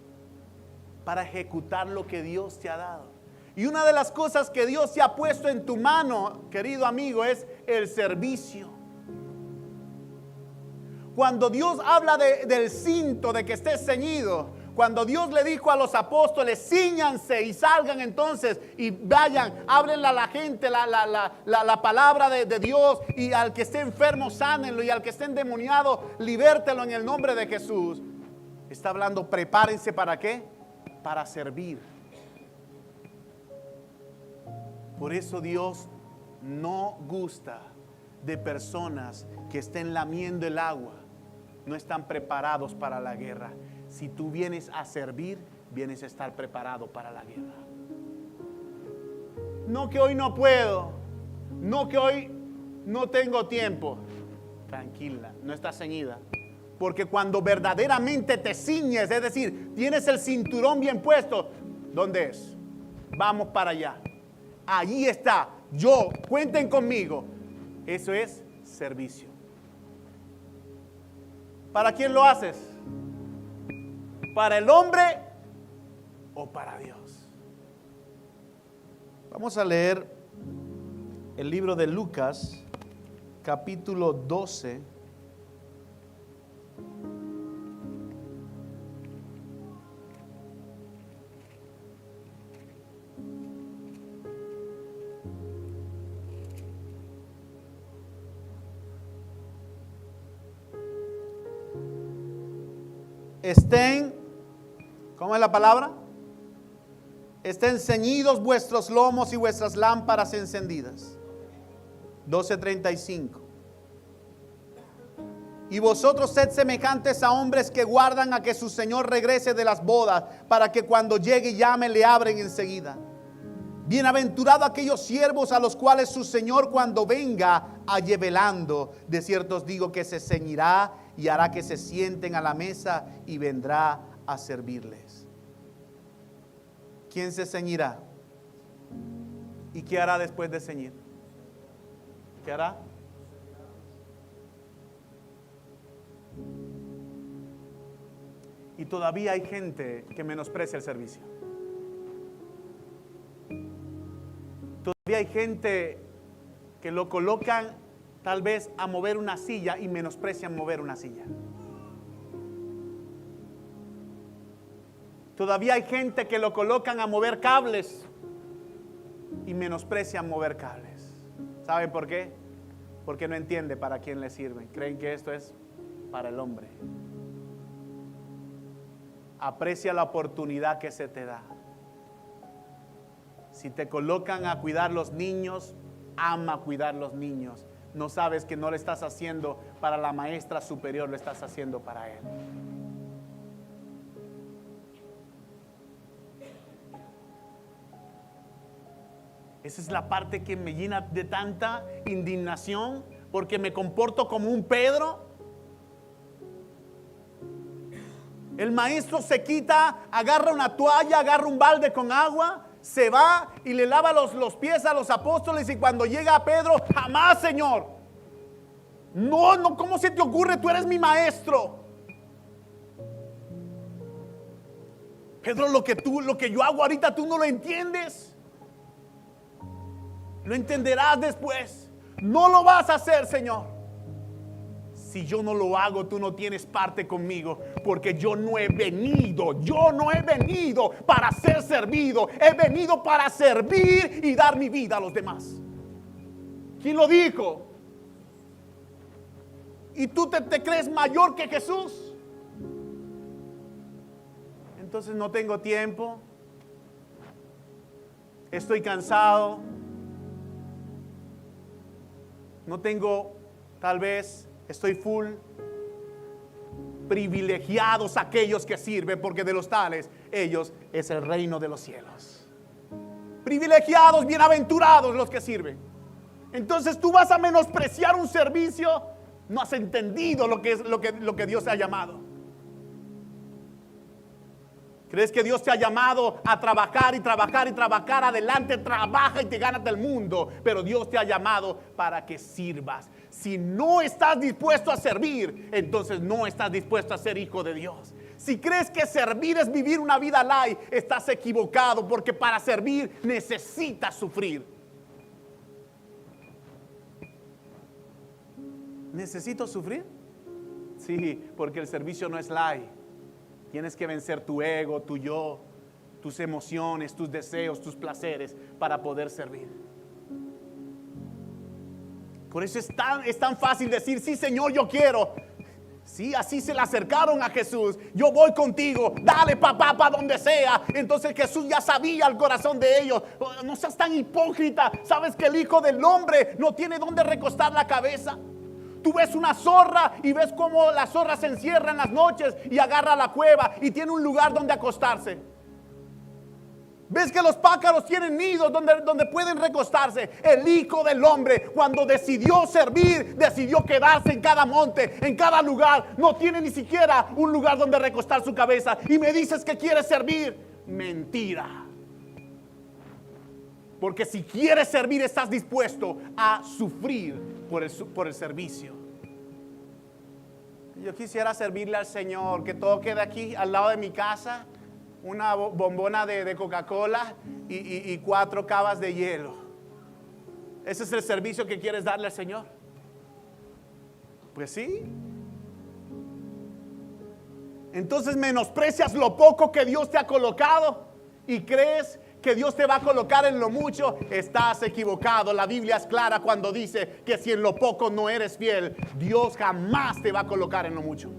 Para ejecutar lo que Dios te ha dado. Y una de las cosas que Dios te ha puesto en tu mano, querido amigo, es el servicio. Cuando Dios habla del cinto, de que estés ceñido, Cuando Dios le dijo a los apóstoles, cíñanse y salgan entonces y vayan, háblenle a la gente la palabra de Dios, y al que esté enfermo, sánenlo, y al que esté endemoniado, libértelo en el nombre de Jesús. Está hablando, prepárense ¿para qué? Para servir. Por eso Dios no gusta de personas que estén lamiendo el agua. No están preparados para la guerra. Si tú vienes a servir, vienes a estar preparado para la guerra. No que hoy no puedo, no que hoy no tengo tiempo. Tranquila, no estás ceñida. Porque cuando verdaderamente te ciñes, es decir, tienes el cinturón bien puesto, ¿dónde es? Vamos para allá. Allí está. Yo, cuenten conmigo. Eso es servicio. ¿Para quién lo haces? ¿Para el hombre o para Dios? Vamos a leer el libro de Lucas, capítulo 12. Estén, ¿cómo es la palabra? Estén ceñidos vuestros lomos y vuestras lámparas encendidas. 12:35. Y vosotros sed semejantes a hombres que guardan a que su señor regrese de las bodas, para que cuando llegue y llame le abren enseguida. Bienaventurados aquellos siervos a los cuales su señor cuando venga halle velando. De cierto os digo que se ceñirá y hará que se sienten a la mesa y vendrá a servirles. ¿Quién se ceñirá? ¿Y qué hará después de ceñir? ¿Qué hará? Y todavía hay gente que menosprecia el servicio. Todavía hay gente que lo colocan tal vez a mover una silla y menosprecian mover una silla. Todavía hay gente que lo colocan a mover cables y menosprecian mover cables. ¿Saben por qué? Porque no entiende para quién le sirven. Creen que esto es para el hombre. Aprecia la oportunidad que se te da. Si te colocan a cuidar los niños, ama cuidar los niños. No sabes que no lo estás haciendo para la maestra superior, lo estás haciendo para él. Esa es la parte que me llena de tanta indignación, porque me comporto como un Pedro. El maestro se quita, agarra una toalla, agarra un balde con agua, se va y le lava los pies a los apóstoles, y cuando llega a Pedro, jamás, Señor. No, ¿cómo se te ocurre? Tú eres mi maestro. Pedro, lo que yo hago ahorita, tú no lo entiendes. Lo entenderás después. No lo vas a hacer, Señor. Si yo no lo hago, tú no tienes parte conmigo, porque yo no he venido para ser servido. He venido para servir y dar mi vida a los demás. ¿Quién lo dijo? ¿Y tú te crees mayor que Jesús? Entonces no tengo tiempo. Estoy cansado. No tengo, tal vez, estoy full. Privilegiados aquellos que sirven, porque de los tales, ellos es el reino de los cielos. Privilegiados, bienaventurados los que sirven. Entonces tú vas a menospreciar un servicio. No has entendido lo que Dios te ha llamado. ¿Crees que Dios te ha llamado a trabajar y trabajar y trabajar? Adelante, trabaja y te ganas del mundo. Pero Dios te ha llamado para que sirvas. Si no estás dispuesto a servir, entonces no estás dispuesto a ser hijo de Dios. Si crees que servir es vivir una vida light, estás equivocado, porque para servir necesitas sufrir. ¿Necesito sufrir? Sí, porque el servicio no es light. Tienes que vencer tu ego, tu yo, tus emociones, tus deseos, tus placeres para poder servir. Por eso es tan fácil decir, sí Señor, yo quiero. Sí, así se le acercaron a Jesús. Yo voy contigo, dale papá para donde sea. Entonces Jesús ya sabía el corazón de ellos. No seas tan hipócrita. Sabes que el Hijo del Hombre no tiene dónde recostar la cabeza. Tú ves una zorra y ves cómo la zorra se encierra en las noches y agarra la cueva y tiene un lugar donde acostarse. Ves que los pájaros tienen nidos donde pueden recostarse. El Hijo del Hombre, cuando decidió servir, decidió quedarse en cada monte, en cada lugar. No tiene ni siquiera un lugar donde recostar su cabeza. Y me dices que quieres servir. Mentira. Porque si quieres servir, estás dispuesto a sufrir por el servicio. Yo quisiera servirle al Señor, que todo quede aquí al lado de mi casa. Una bombona de Coca-Cola y 4 cavas de hielo. ¿Ese es el servicio que quieres darle al Señor? Pues sí. Entonces menosprecias lo poco que Dios te ha colocado y crees que Dios te va a colocar en lo mucho. Estás equivocado. La Biblia es clara cuando dice que si en lo poco no eres fiel, Dios jamás te va a colocar en lo mucho.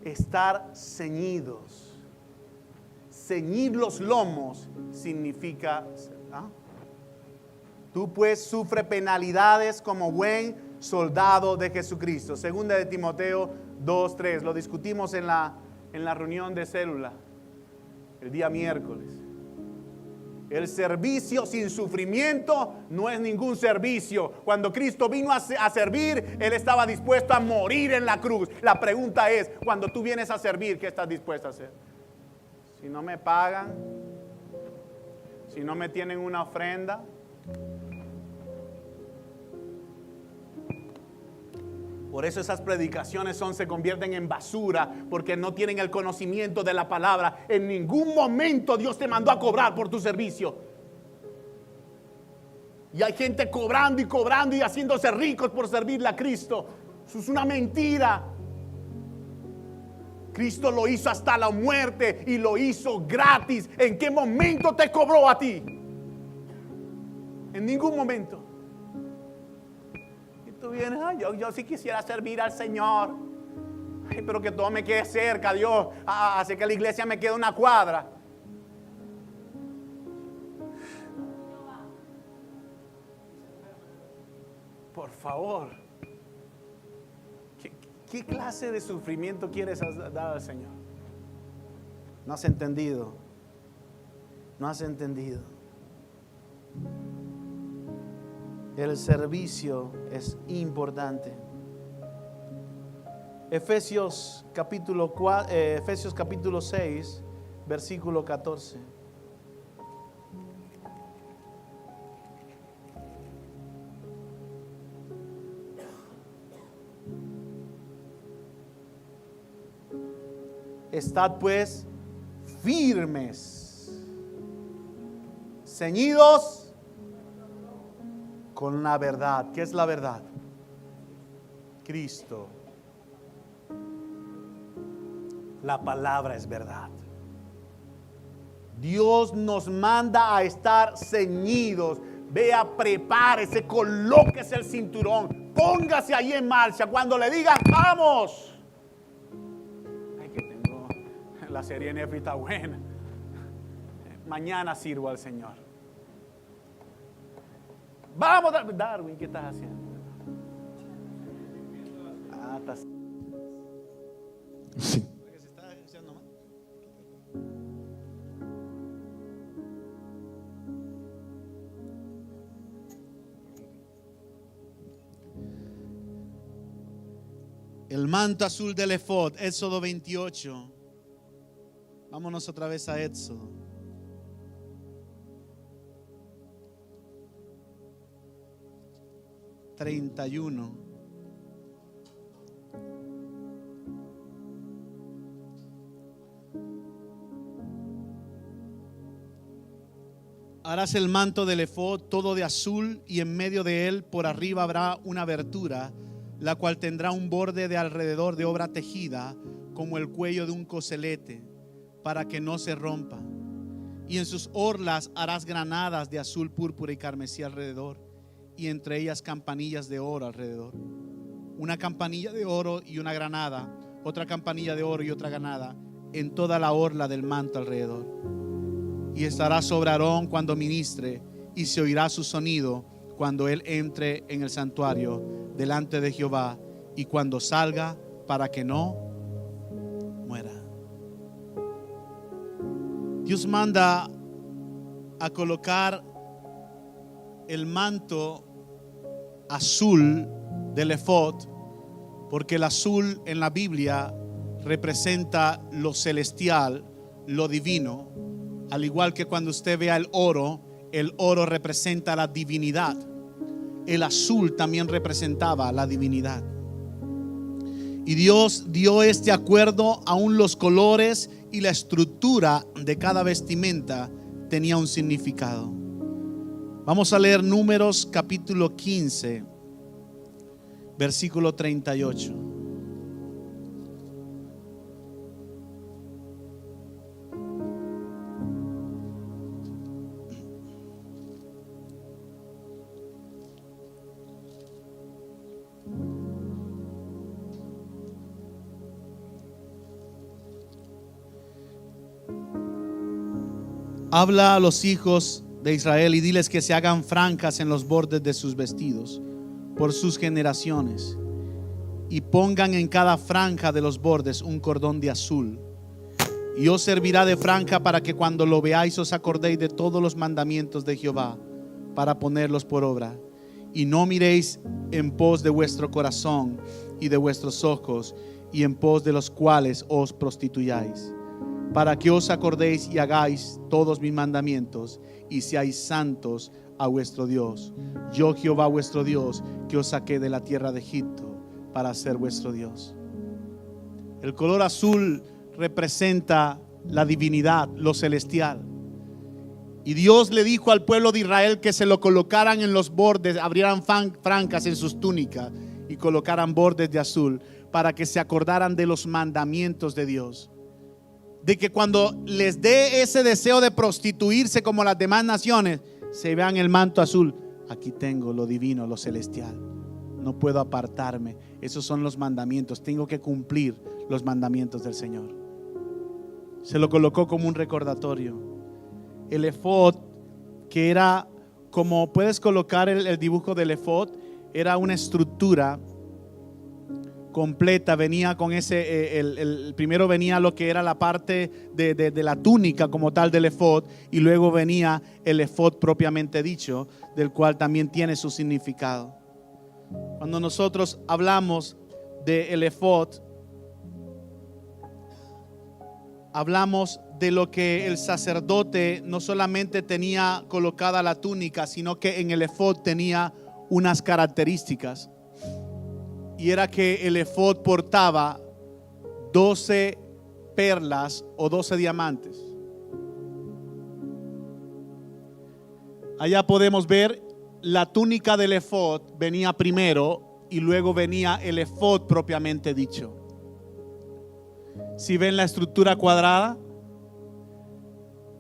Estar ceñidos. Ceñir los lomos significa, tú pues sufre penalidades como buen soldado de Jesucristo. Segunda de Timoteo 2:3. Lo discutimos en la reunión de célula el día miércoles. El servicio sin sufrimiento no es ningún servicio. Cuando Cristo vino a servir, Él estaba dispuesto a morir en la cruz. La pregunta es, cuando tú vienes a servir, ¿qué estás dispuesto a hacer? Si no me pagan, si no me tienen una ofrenda, por eso esas predicaciones se convierten en basura, porque no tienen el conocimiento de la palabra. En ningún momento Dios te mandó a cobrar por tu servicio. Y hay gente cobrando y haciéndose ricos por servirle a Cristo. Eso es una mentira. Cristo lo hizo hasta la muerte y lo hizo gratis. ¿En qué momento te cobró a ti? En ningún momento. Tú vienes, yo sí quisiera servir al Señor. Ay, pero que todo me quede cerca, Dios. Hace que la iglesia me quede una cuadra. Por favor. ¿Qué clase de sufrimiento quieres dar al Señor? No has entendido. No has entendido. El servicio es importante. Efesios capítulo 6, versículo 14. Estad pues firmes, ceñidos con la verdad. ¿Qué es la verdad? Cristo. La palabra es verdad. Dios nos manda a estar ceñidos. Vea, prepárese, colóquese el cinturón, póngase ahí en marcha. Cuando le digan, vamos. Ay, que tengo la serie Netflix está buena. Mañana sirvo al Señor. Vamos, Darwin, ¿qué estás haciendo? Estás... Sí. El manto azul del efod, Éxodo 28. Vámonos otra vez a Éxodo. Harás el manto del efod todo de azul y en medio de él por arriba habrá una abertura la cual tendrá un borde de alrededor de obra tejida, como el cuello de un coselete, para que no se rompa. Y en sus orlas harás granadas de azul, púrpura y carmesí alrededor, y entre ellas campanillas de oro alrededor. Una campanilla de oro y una granada, otra campanilla de oro y otra granada, en toda la orla del manto alrededor. Y estará sobre Aarón cuando ministre, y se oirá su sonido cuando él entre en el santuario delante de Jehová, y cuando salga, para que no muera. Dios manda a colocar el manto azul del efod, porque el azul en la Biblia representa lo celestial, lo divino, al igual que cuando usted vea el oro representa la divinidad. El azul también representaba la divinidad. Y Dios dio este acuerdo, aún los colores y la estructura de cada vestimenta tenía un significado. Vamos a leer Números capítulo 15, versículo 38. Habla a los hijos de Israel y diles que se hagan franjas en los bordes de sus vestidos por sus generaciones, y pongan en cada franja de los bordes un cordón de azul, y os servirá de franja para que cuando lo veáis os acordéis de todos los mandamientos de Jehová, para ponerlos por obra, y no miréis en pos de vuestro corazón y de vuestros ojos, y en pos de los cuales os prostituyáis, para que os acordéis y hagáis todos mis mandamientos, y seáis santos a vuestro Dios. Yo Jehová vuestro Dios, que os saqué de la tierra de Egipto para ser vuestro Dios. El color azul representa la divinidad, lo celestial. Y Dios le dijo al pueblo de Israel que se lo colocaran en los bordes, abrieran franjas en sus túnicas y colocaran bordes de azul, para que se acordaran de los mandamientos de Dios. De que cuando les dé ese deseo de prostituirse como las demás naciones, se vean el manto azul. Aquí tengo lo divino, lo celestial. No puedo apartarme. Esos son los mandamientos. Tengo que cumplir los mandamientos del Señor. Se lo colocó como un recordatorio. El efod, que era como puedes colocar el dibujo del efod, era una estructura completa. Venía con ese, el primero venía lo que era la parte de la túnica como tal del efod, y luego venía el efod propiamente dicho, del cual también tiene su significado. Cuando nosotros hablamos del efod, hablamos de lo que el sacerdote no solamente tenía colocada la túnica, sino que en el efod tenía unas características. Y era que el efod portaba 12 perlas o 12 diamantes. Allá podemos ver la túnica del efod venía primero y luego venía el efod propiamente dicho. Si ven la estructura cuadrada,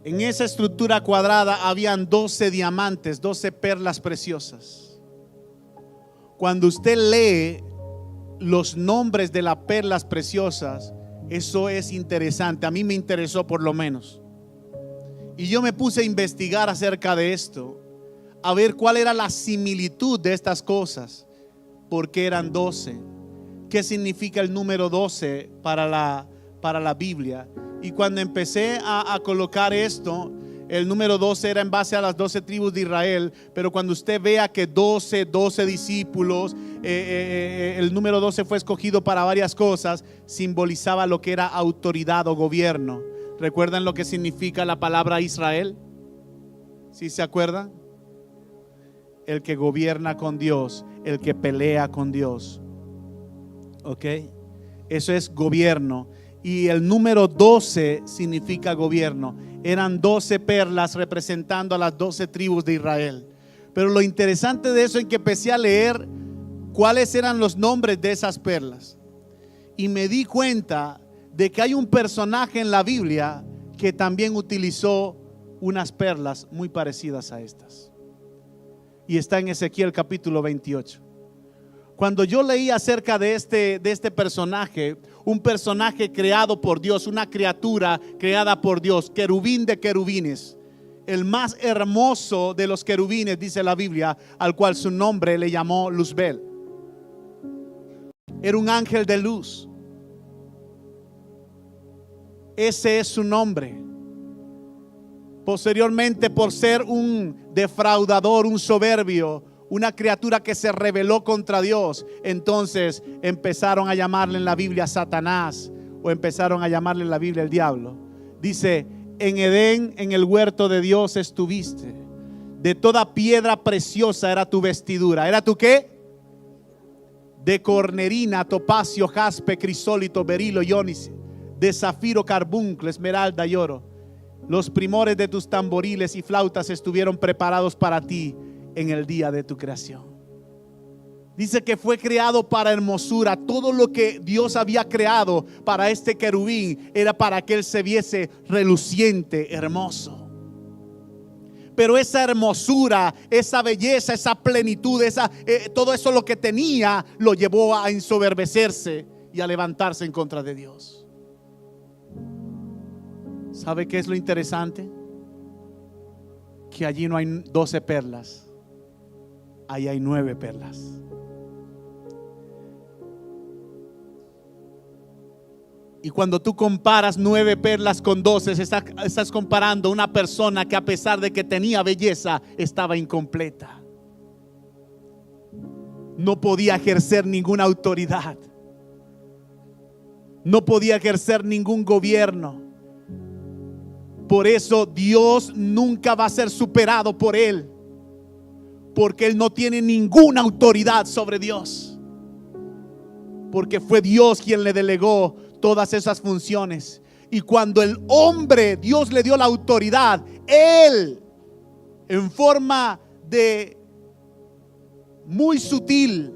en esa estructura cuadrada habían 12 diamantes, 12 perlas preciosas. Cuando usted lee los nombres de las perlas preciosas, eso es interesante. A mí me interesó por lo menos. Y yo me puse a investigar acerca de esto, a ver cuál era la similitud de estas cosas. ¿Por qué eran 12? ¿Qué significa el número 12 para la Biblia? Y cuando empecé a colocar esto, el número 12 era en base a las 12 tribus de Israel. Pero cuando usted vea que 12 discípulos, el número 12 fue escogido para varias cosas, simbolizaba lo que era autoridad o gobierno. ¿Recuerdan lo que significa la palabra Israel? ¿Sí se acuerdan? El que gobierna con Dios, el que pelea con Dios. ¿Ok? Eso es gobierno. Y el número 12 significa gobierno. Eran 12 perlas representando a las 12 tribus de Israel. Pero lo interesante de eso es que empecé a leer cuáles eran los nombres de esas perlas. Y me di cuenta de que hay un personaje en la Biblia que también utilizó unas perlas muy parecidas a estas. Y está en Ezequiel capítulo 28. Cuando yo leí acerca de este personaje, un personaje creado por Dios, una criatura creada por Dios, querubín de querubines, el más hermoso de los querubines, dice la Biblia, al cual su nombre le llamó Luzbel. Era un ángel de luz. Ese es su nombre. Posteriormente, por ser un defraudador, un soberbio, una criatura que se rebeló contra Dios, entonces empezaron a llamarle en la Biblia Satanás, o empezaron a llamarle en la Biblia el diablo. Dice: en Edén, en el huerto de Dios estuviste. De toda piedra preciosa era tu vestidura. ¿Era tu qué? De cornerina, topacio, jaspe, crisólito, berilo y ónice, de zafiro, carbuncle, esmeralda y oro. Los primores de tus tamboriles y flautas estuvieron preparados para ti en el día de tu creación. Dice que fue creado para hermosura. Todo lo que Dios había creado para este querubín era para que él se viese reluciente, hermoso. Pero esa hermosura, esa belleza, esa plenitud, todo eso lo que tenía, lo llevó a ensoberbecerse y a levantarse en contra de Dios. ¿Sabe qué es lo interesante? Que allí no hay 12 perlas, ahí hay 9 perlas. Y cuando tú comparas 9 perlas con 12, estás comparando una persona que, a pesar de que tenía belleza, estaba incompleta. No podía ejercer ninguna autoridad. No podía ejercer ningún gobierno. Por eso Dios nunca va a ser superado por él, porque él no tiene ninguna autoridad sobre Dios, porque fue Dios quien le delegó todas esas funciones. Y cuando el hombre, Dios le dio la autoridad, él, en forma de muy sutil,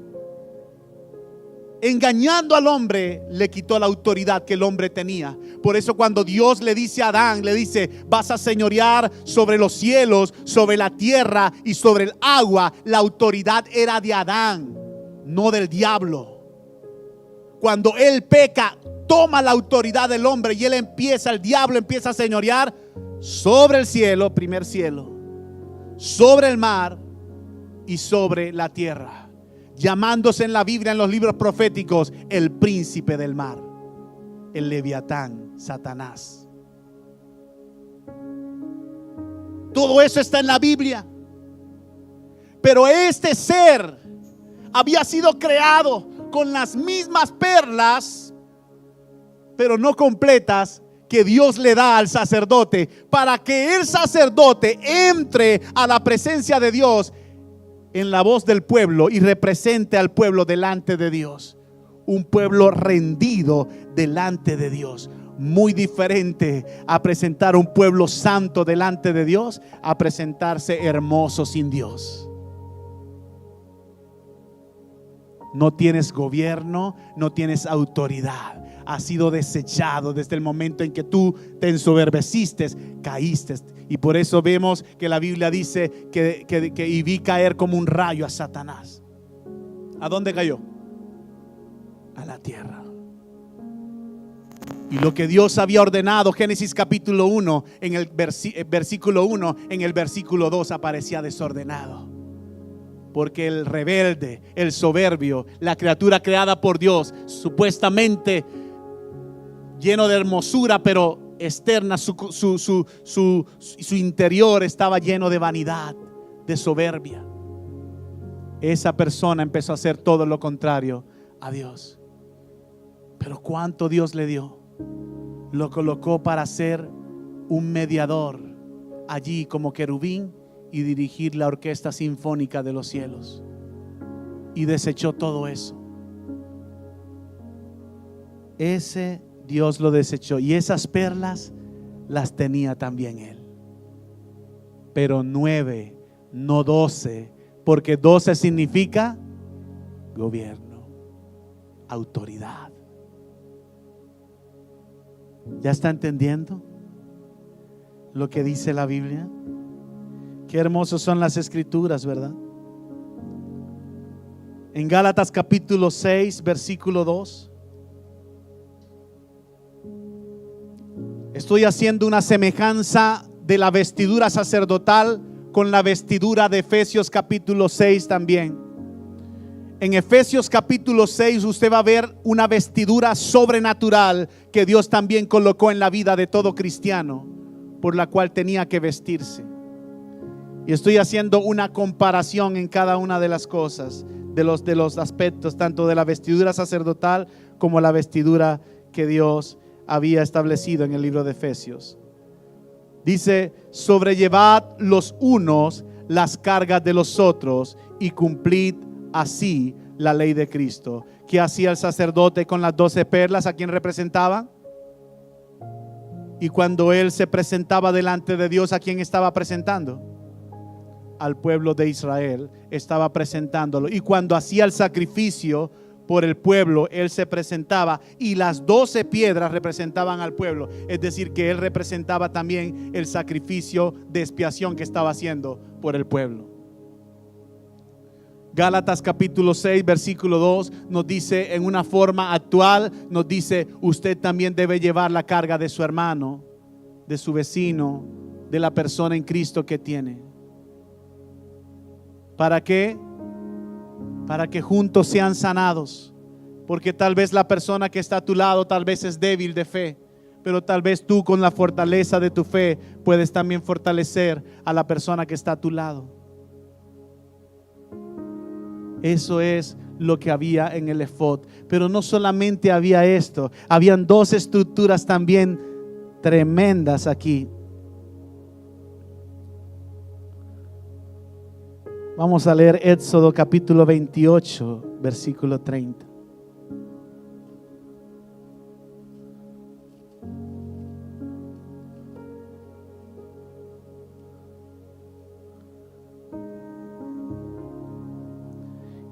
engañando al hombre, le quitó la autoridad que el hombre tenía. Por eso cuando Dios le dice a Adán, le dice: vas a señorear sobre los cielos, sobre la tierra y sobre el agua. La autoridad era de Adán, no del diablo. Cuando él peca, toma la autoridad del hombre y el diablo empieza a señorear sobre el cielo, primer cielo, sobre el mar y sobre la tierra, llamándose en la Biblia, en los libros proféticos, el príncipe del mar, el Leviatán, Satanás. Todo eso está en la Biblia. Pero este ser había sido creado con las mismas perlas, pero no completas, que Dios le da al sacerdote, para que el sacerdote entre a la presencia de Dios en la voz del pueblo y represente al pueblo delante de Dios. Un pueblo rendido delante de Dios. Muy diferente a presentar un pueblo santo delante de Dios, a presentarse hermoso sin Dios. No tienes gobierno, no tienes autoridad. Has sido desechado desde el momento en que tú te ensoberbeciste, caíste. Y por eso vemos que la Biblia dice que y vi caer como un rayo a Satanás. ¿A dónde cayó? A la tierra. Y lo que Dios había ordenado, Génesis capítulo 1, en el versículo 1, en el versículo 2 aparecía desordenado. Porque el rebelde, el soberbio, la criatura creada por Dios, supuestamente lleno de hermosura, pero externa, su interior estaba lleno de vanidad, de soberbia. Esa persona empezó a hacer todo lo contrario a Dios. Pero ¿cuánto Dios le dio? Lo colocó para ser un mediador allí como querubín y dirigir la orquesta sinfónica de los cielos. Y desechó todo eso. Ese Dios lo desechó. Y esas perlas las tenía también él. Pero 9, no 12. Porque 12 significa gobierno, autoridad. ¿Ya está entendiendo lo que dice la Biblia? Qué hermosos son las escrituras, ¿verdad? En Gálatas capítulo 6, versículo 2. Estoy haciendo una semejanza de la vestidura sacerdotal con la vestidura de Efesios capítulo 6 también. En Efesios capítulo 6 usted va a ver una vestidura sobrenatural que Dios también colocó en la vida de todo cristiano, por la cual tenía que vestirse. Y estoy haciendo una comparación en cada una de las cosas, de los aspectos, tanto de la vestidura sacerdotal como la vestidura que Dios había establecido en el libro de Efesios. Dice: sobrellevad los unos las cargas de los otros y cumplid así la ley de Cristo. ¿Qué hacía el sacerdote con las 12 perlas? ¿A quién representaba? Y cuando él se presentaba delante de Dios, ¿a quién estaba presentando? Al pueblo de Israel estaba presentándolo. Y cuando hacía el sacrificio por el pueblo, él se presentaba, y las 12 piedras representaban al pueblo. Es decir, que él representaba también el sacrificio de expiación que estaba haciendo por el pueblo. Gálatas capítulo 6 versículo 2 nos dice, en una forma actual, nos dice: usted también debe llevar la carga de su hermano, de su vecino, de la persona en Cristo que tiene. ¿Para qué? Para que juntos sean sanados. Porque tal vez la persona que está a tu lado tal vez es débil de fe, pero tal vez tú, con la fortaleza de tu fe, puedes también fortalecer a la persona que está a tu lado. Eso es lo que había en el efod. Pero no solamente había esto, habían 2 estructuras también tremendas aquí. Vamos a leer Éxodo capítulo 28, versículo 30.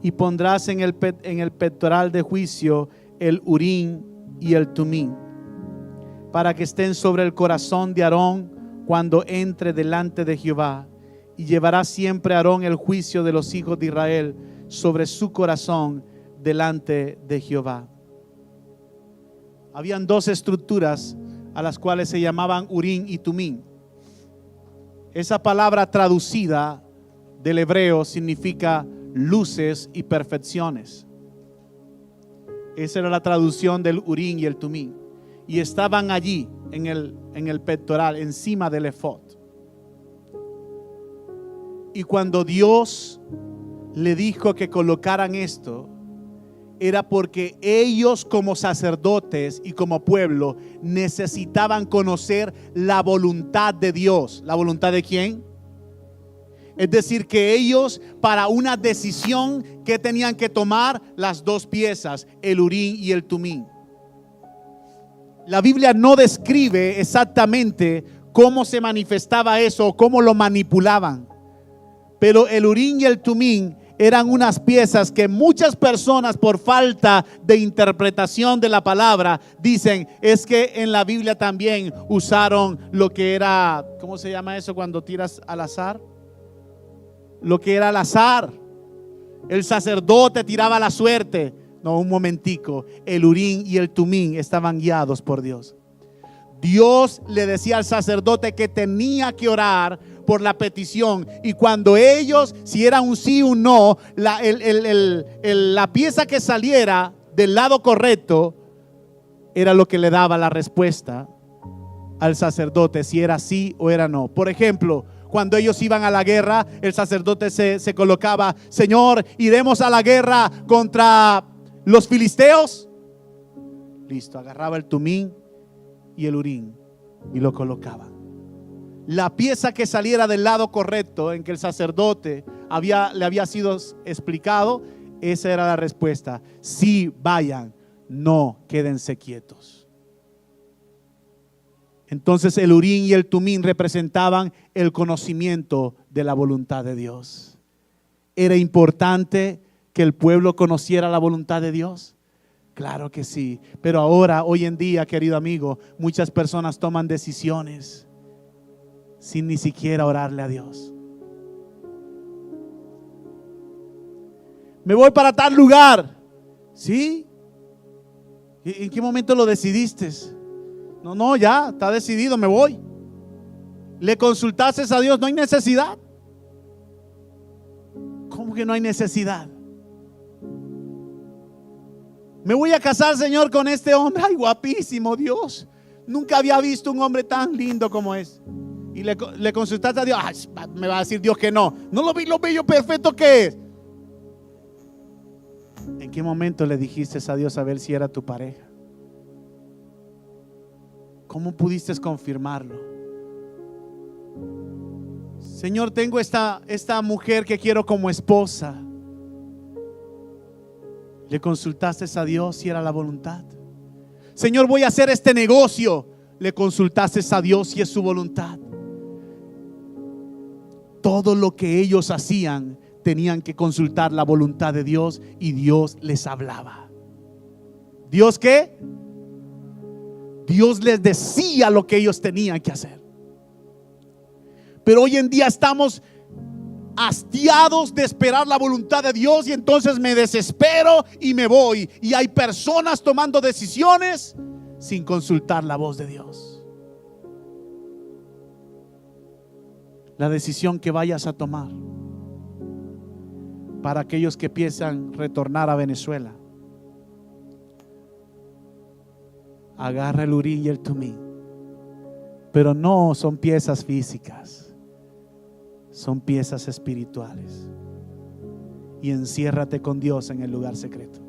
Y pondrás en el pectoral de juicio el Urim y el Tumim, para que estén sobre el corazón de Aarón cuando entre delante de Jehová. Y llevará siempre Aarón el juicio de los hijos de Israel sobre su corazón delante de Jehová. Habían 2 estructuras a las cuales se llamaban Urim y Tumim. Esa palabra traducida del hebreo significa luces y perfecciones. Esa era la traducción del Urim y el Tumim. Y estaban allí en el pectoral, encima del efod. Y cuando Dios le dijo que colocaran esto, era porque ellos, como sacerdotes y como pueblo, necesitaban conocer la voluntad de Dios. ¿La voluntad de quién? Es decir, que ellos, para una decisión que tenían que tomar, las 2 piezas, el Urim y el Tumim. La Biblia no describe exactamente cómo se manifestaba eso o cómo lo manipulaban. Pero el Urim y el Tumim eran unas piezas que muchas personas, por falta de interpretación de la palabra, dicen: es que en la Biblia también usaron lo que era, ¿cómo se llama eso cuando tiras al azar? Lo que era al azar. El sacerdote tiraba la suerte. No, un momentico. El Urim y el Tumim estaban guiados por Dios. Dios le decía al sacerdote que tenía que orar por la petición, y cuando ellos, si era un sí o un no, la pieza que saliera del lado correcto era lo que le daba la respuesta al sacerdote, si era sí o era no. Por ejemplo, cuando ellos iban a la guerra, el sacerdote se colocaba: Señor, iremos a la guerra contra los filisteos. Listo, agarraba el Tumim y el Urim y lo colocaba. La pieza que saliera del lado correcto, en que el sacerdote le había sido explicado, esa era la respuesta: sí, vayan, no, quédense quietos. Entonces el Urim y el Tumim representaban el conocimiento de la voluntad de Dios. Era importante que el pueblo conociera la voluntad de Dios? Claro que sí. Pero ahora, hoy en día, querido amigo, muchas personas toman decisiones sin ni siquiera orarle a Dios. Me voy para tal lugar. ¿Sí? ¿En qué momento lo decidiste? No, ya está decidido, me voy. ¿Le consultaste a Dios? No hay necesidad. ¿Cómo que no hay necesidad? Me voy a casar, Señor, con este hombre. Ay, guapísimo, Dios. Nunca había visto un hombre tan lindo como es. Y le consultaste a Dios. Ay, me va a decir Dios que no. No lo vi, lo bello perfecto que es. ¿En qué momento le dijiste a Dios a ver si era tu pareja? ¿Cómo pudiste confirmarlo? Señor, tengo esta mujer que quiero como esposa. ¿Le consultaste a Dios si era la voluntad? Señor, voy a hacer este negocio. ¿Le consultaste a Dios si es su voluntad? Todo lo que ellos hacían tenían que consultar la voluntad de Dios y Dios les hablaba. ¿Dios qué? Dios les decía lo que ellos tenían que hacer. Pero hoy en día estamos hastiados de esperar la voluntad de Dios y entonces me desespero y me voy. Y hay personas tomando decisiones sin consultar la voz de Dios. La decisión que vayas a tomar para aquellos que piensan retornar a Venezuela, agarra el Urí y el Tumí, pero no son piezas físicas, son piezas espirituales. Y enciérrate con Dios en el lugar secreto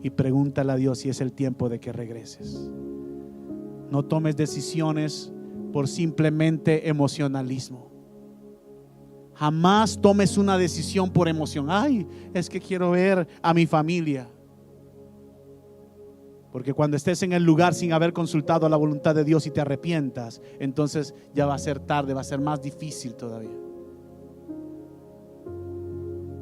y pregúntale a Dios si es el tiempo de que regreses. No tomes decisiones por simplemente emocionalismo. Jamás tomes una decisión por emoción. Ay, es que quiero ver a mi familia. Porque cuando estés en el lugar sin haber consultado la voluntad de Dios y te arrepientas, entonces ya va a ser tarde, va a ser más difícil todavía.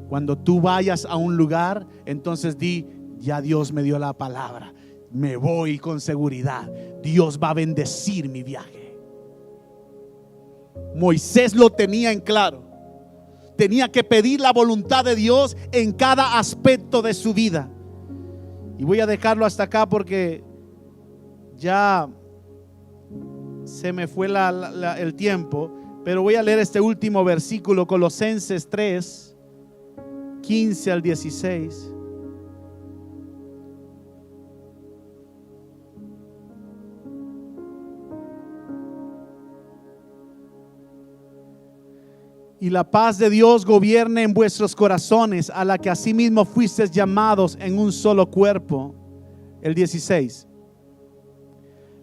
Cuando tú vayas a un lugar, entonces di: ya Dios me dio la palabra, me voy con seguridad, Dios va a bendecir mi viaje. Moisés lo tenía en claro. Tenía que pedir la voluntad de Dios en cada aspecto de su vida. Y voy a dejarlo hasta acá porque ya se me fue el tiempo. Pero voy a leer este último versículo, Colosenses 3, 15 al 16. Y la paz de Dios gobierne en vuestros corazones, a la que asimismo fuisteis llamados en un solo cuerpo. El 16.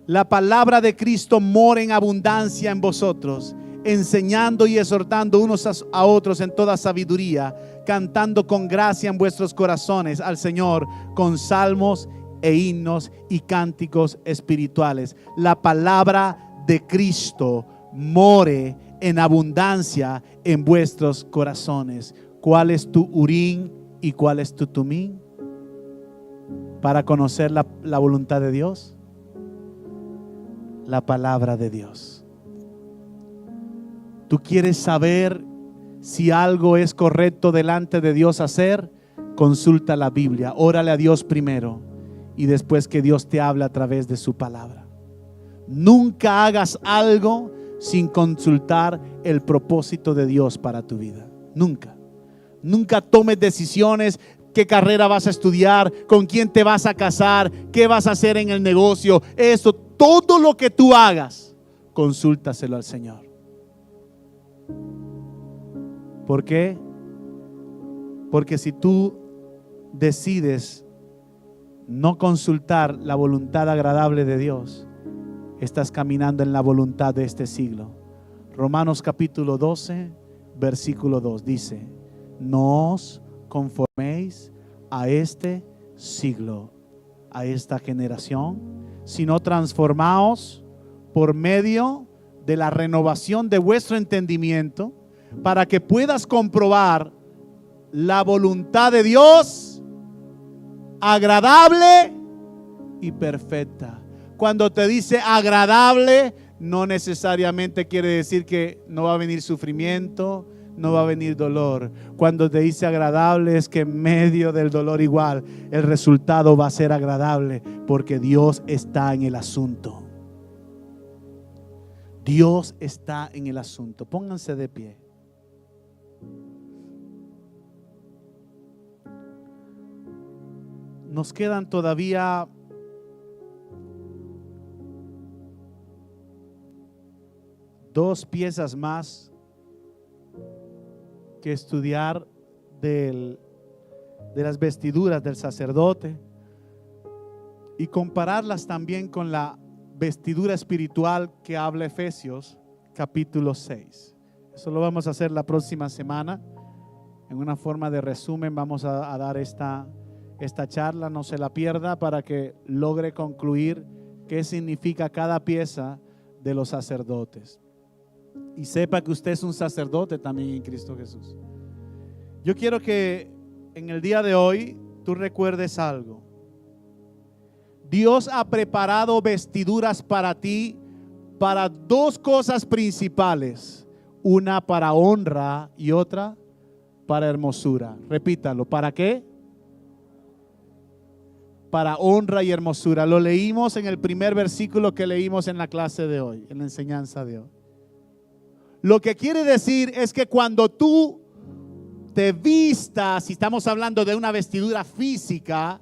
La palabra de Cristo mora en abundancia en vosotros, enseñando y exhortando unos a otros en toda sabiduría, cantando con gracia en vuestros corazones al Señor con salmos e himnos y cánticos espirituales. La palabra de Cristo more en abundancia en vuestros corazones. ¿Cuál es tu Urín y cuál es tu Tumín para conocer la voluntad de Dios? La palabra de Dios. ¿Tú quieres saber si algo es correcto delante de Dios hacer? Consulta la Biblia, órale a Dios primero y después que Dios te hable a través de su palabra. Nunca hagas algo sin consultar el propósito de Dios para tu vida. Nunca tomes decisiones. ¿Qué carrera vas a estudiar? ¿Con quién te vas a casar? ¿Qué vas a hacer en el negocio? Eso, todo lo que tú hagas, consúltaselo al Señor. ¿Por qué? Porque si tú decides no consultar la voluntad agradable de Dios, estás caminando en la voluntad de este siglo. Romanos capítulo 12, versículo 2 dice: no os conforméis a este siglo, a esta generación, sino transformaos por medio de la renovación de vuestro entendimiento, para que puedas comprobar la voluntad de Dios, agradable y perfecta. Cuando te dice agradable, no necesariamente quiere decir que no va a venir sufrimiento, no va a venir dolor. Cuando te dice agradable es que en medio del dolor igual el resultado va a ser agradable, porque Dios está en el asunto. Dios está en el asunto. Pónganse de pie. Nos quedan todavía dos piezas más que estudiar de las vestiduras del sacerdote y compararlas también con la vestidura espiritual que habla Efesios capítulo 6. Eso lo vamos a hacer la próxima semana. En una forma de resumen vamos a dar esta charla, no se la pierda, para que logre concluir qué significa cada pieza de los sacerdotes. Y sepa que usted es un sacerdote también en Cristo Jesús. Yo quiero que en el día de hoy tú recuerdes algo. Dios ha preparado vestiduras para ti para dos cosas principales. Una para honra y otra para hermosura. Repítalo, ¿para qué? Para honra y hermosura. Lo leímos en el primer versículo que leímos en la clase de hoy, en la enseñanza de hoy. Lo que quiere decir es que cuando tú te vistas, si estamos hablando de una vestidura física,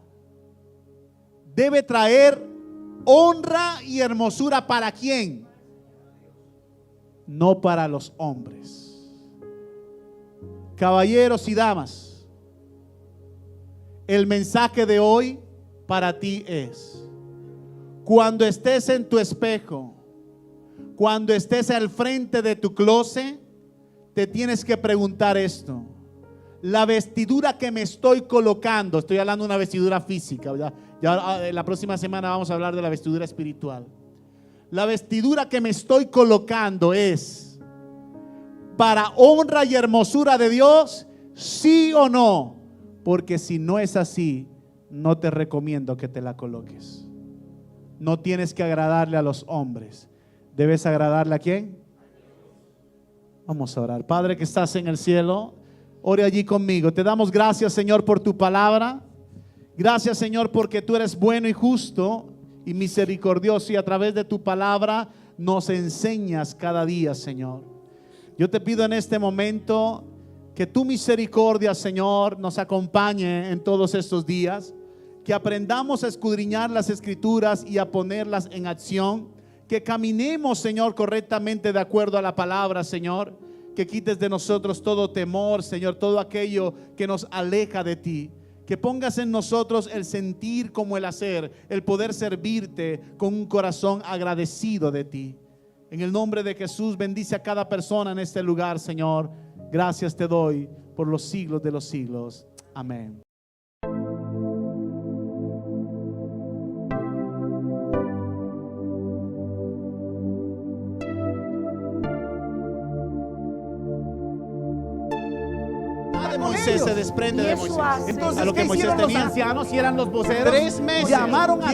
debe traer honra y hermosura. ¿Para quién? No para los hombres. Caballeros y damas, el mensaje de hoy para ti es: cuando estés en tu espejo, cuando estés al frente de tu closet, te tienes que preguntar esto: la vestidura que me estoy colocando, estoy hablando de una vestidura física, ya la próxima semana vamos a hablar de la vestidura espiritual. La vestidura que me estoy colocando es para honra y hermosura de Dios, ¿sí o no? Porque si no es así, no te recomiendo que te la coloques. No tienes que agradarle a los hombres. ¿Debes agradarle a quién? Vamos a orar. Padre que estás en el cielo, ore allí conmigo. Te damos gracias, Señor, por tu palabra. Gracias, Señor, porque tú eres bueno y justo y misericordioso, y a través de tu palabra nos enseñas cada día, Señor. Yo te pido en este momento que tu misericordia, Señor, nos acompañe en todos estos días, que aprendamos a escudriñar las escrituras y a ponerlas en acción, que caminemos, Señor, correctamente de acuerdo a la palabra, Señor, que quites de nosotros todo temor, Señor, todo aquello que nos aleja de ti, que pongas en nosotros el sentir como el hacer, el poder servirte con un corazón agradecido de ti. En el nombre de Jesús, bendice a cada persona en este lugar, Señor. Gracias te doy por los siglos de los siglos. Amén. Moisés se desprende de Moisés. Entonces, A lo que ¿qué Moisés hicieron los tenía? ancianos y eran los voceros? 3 meses. Llamaron a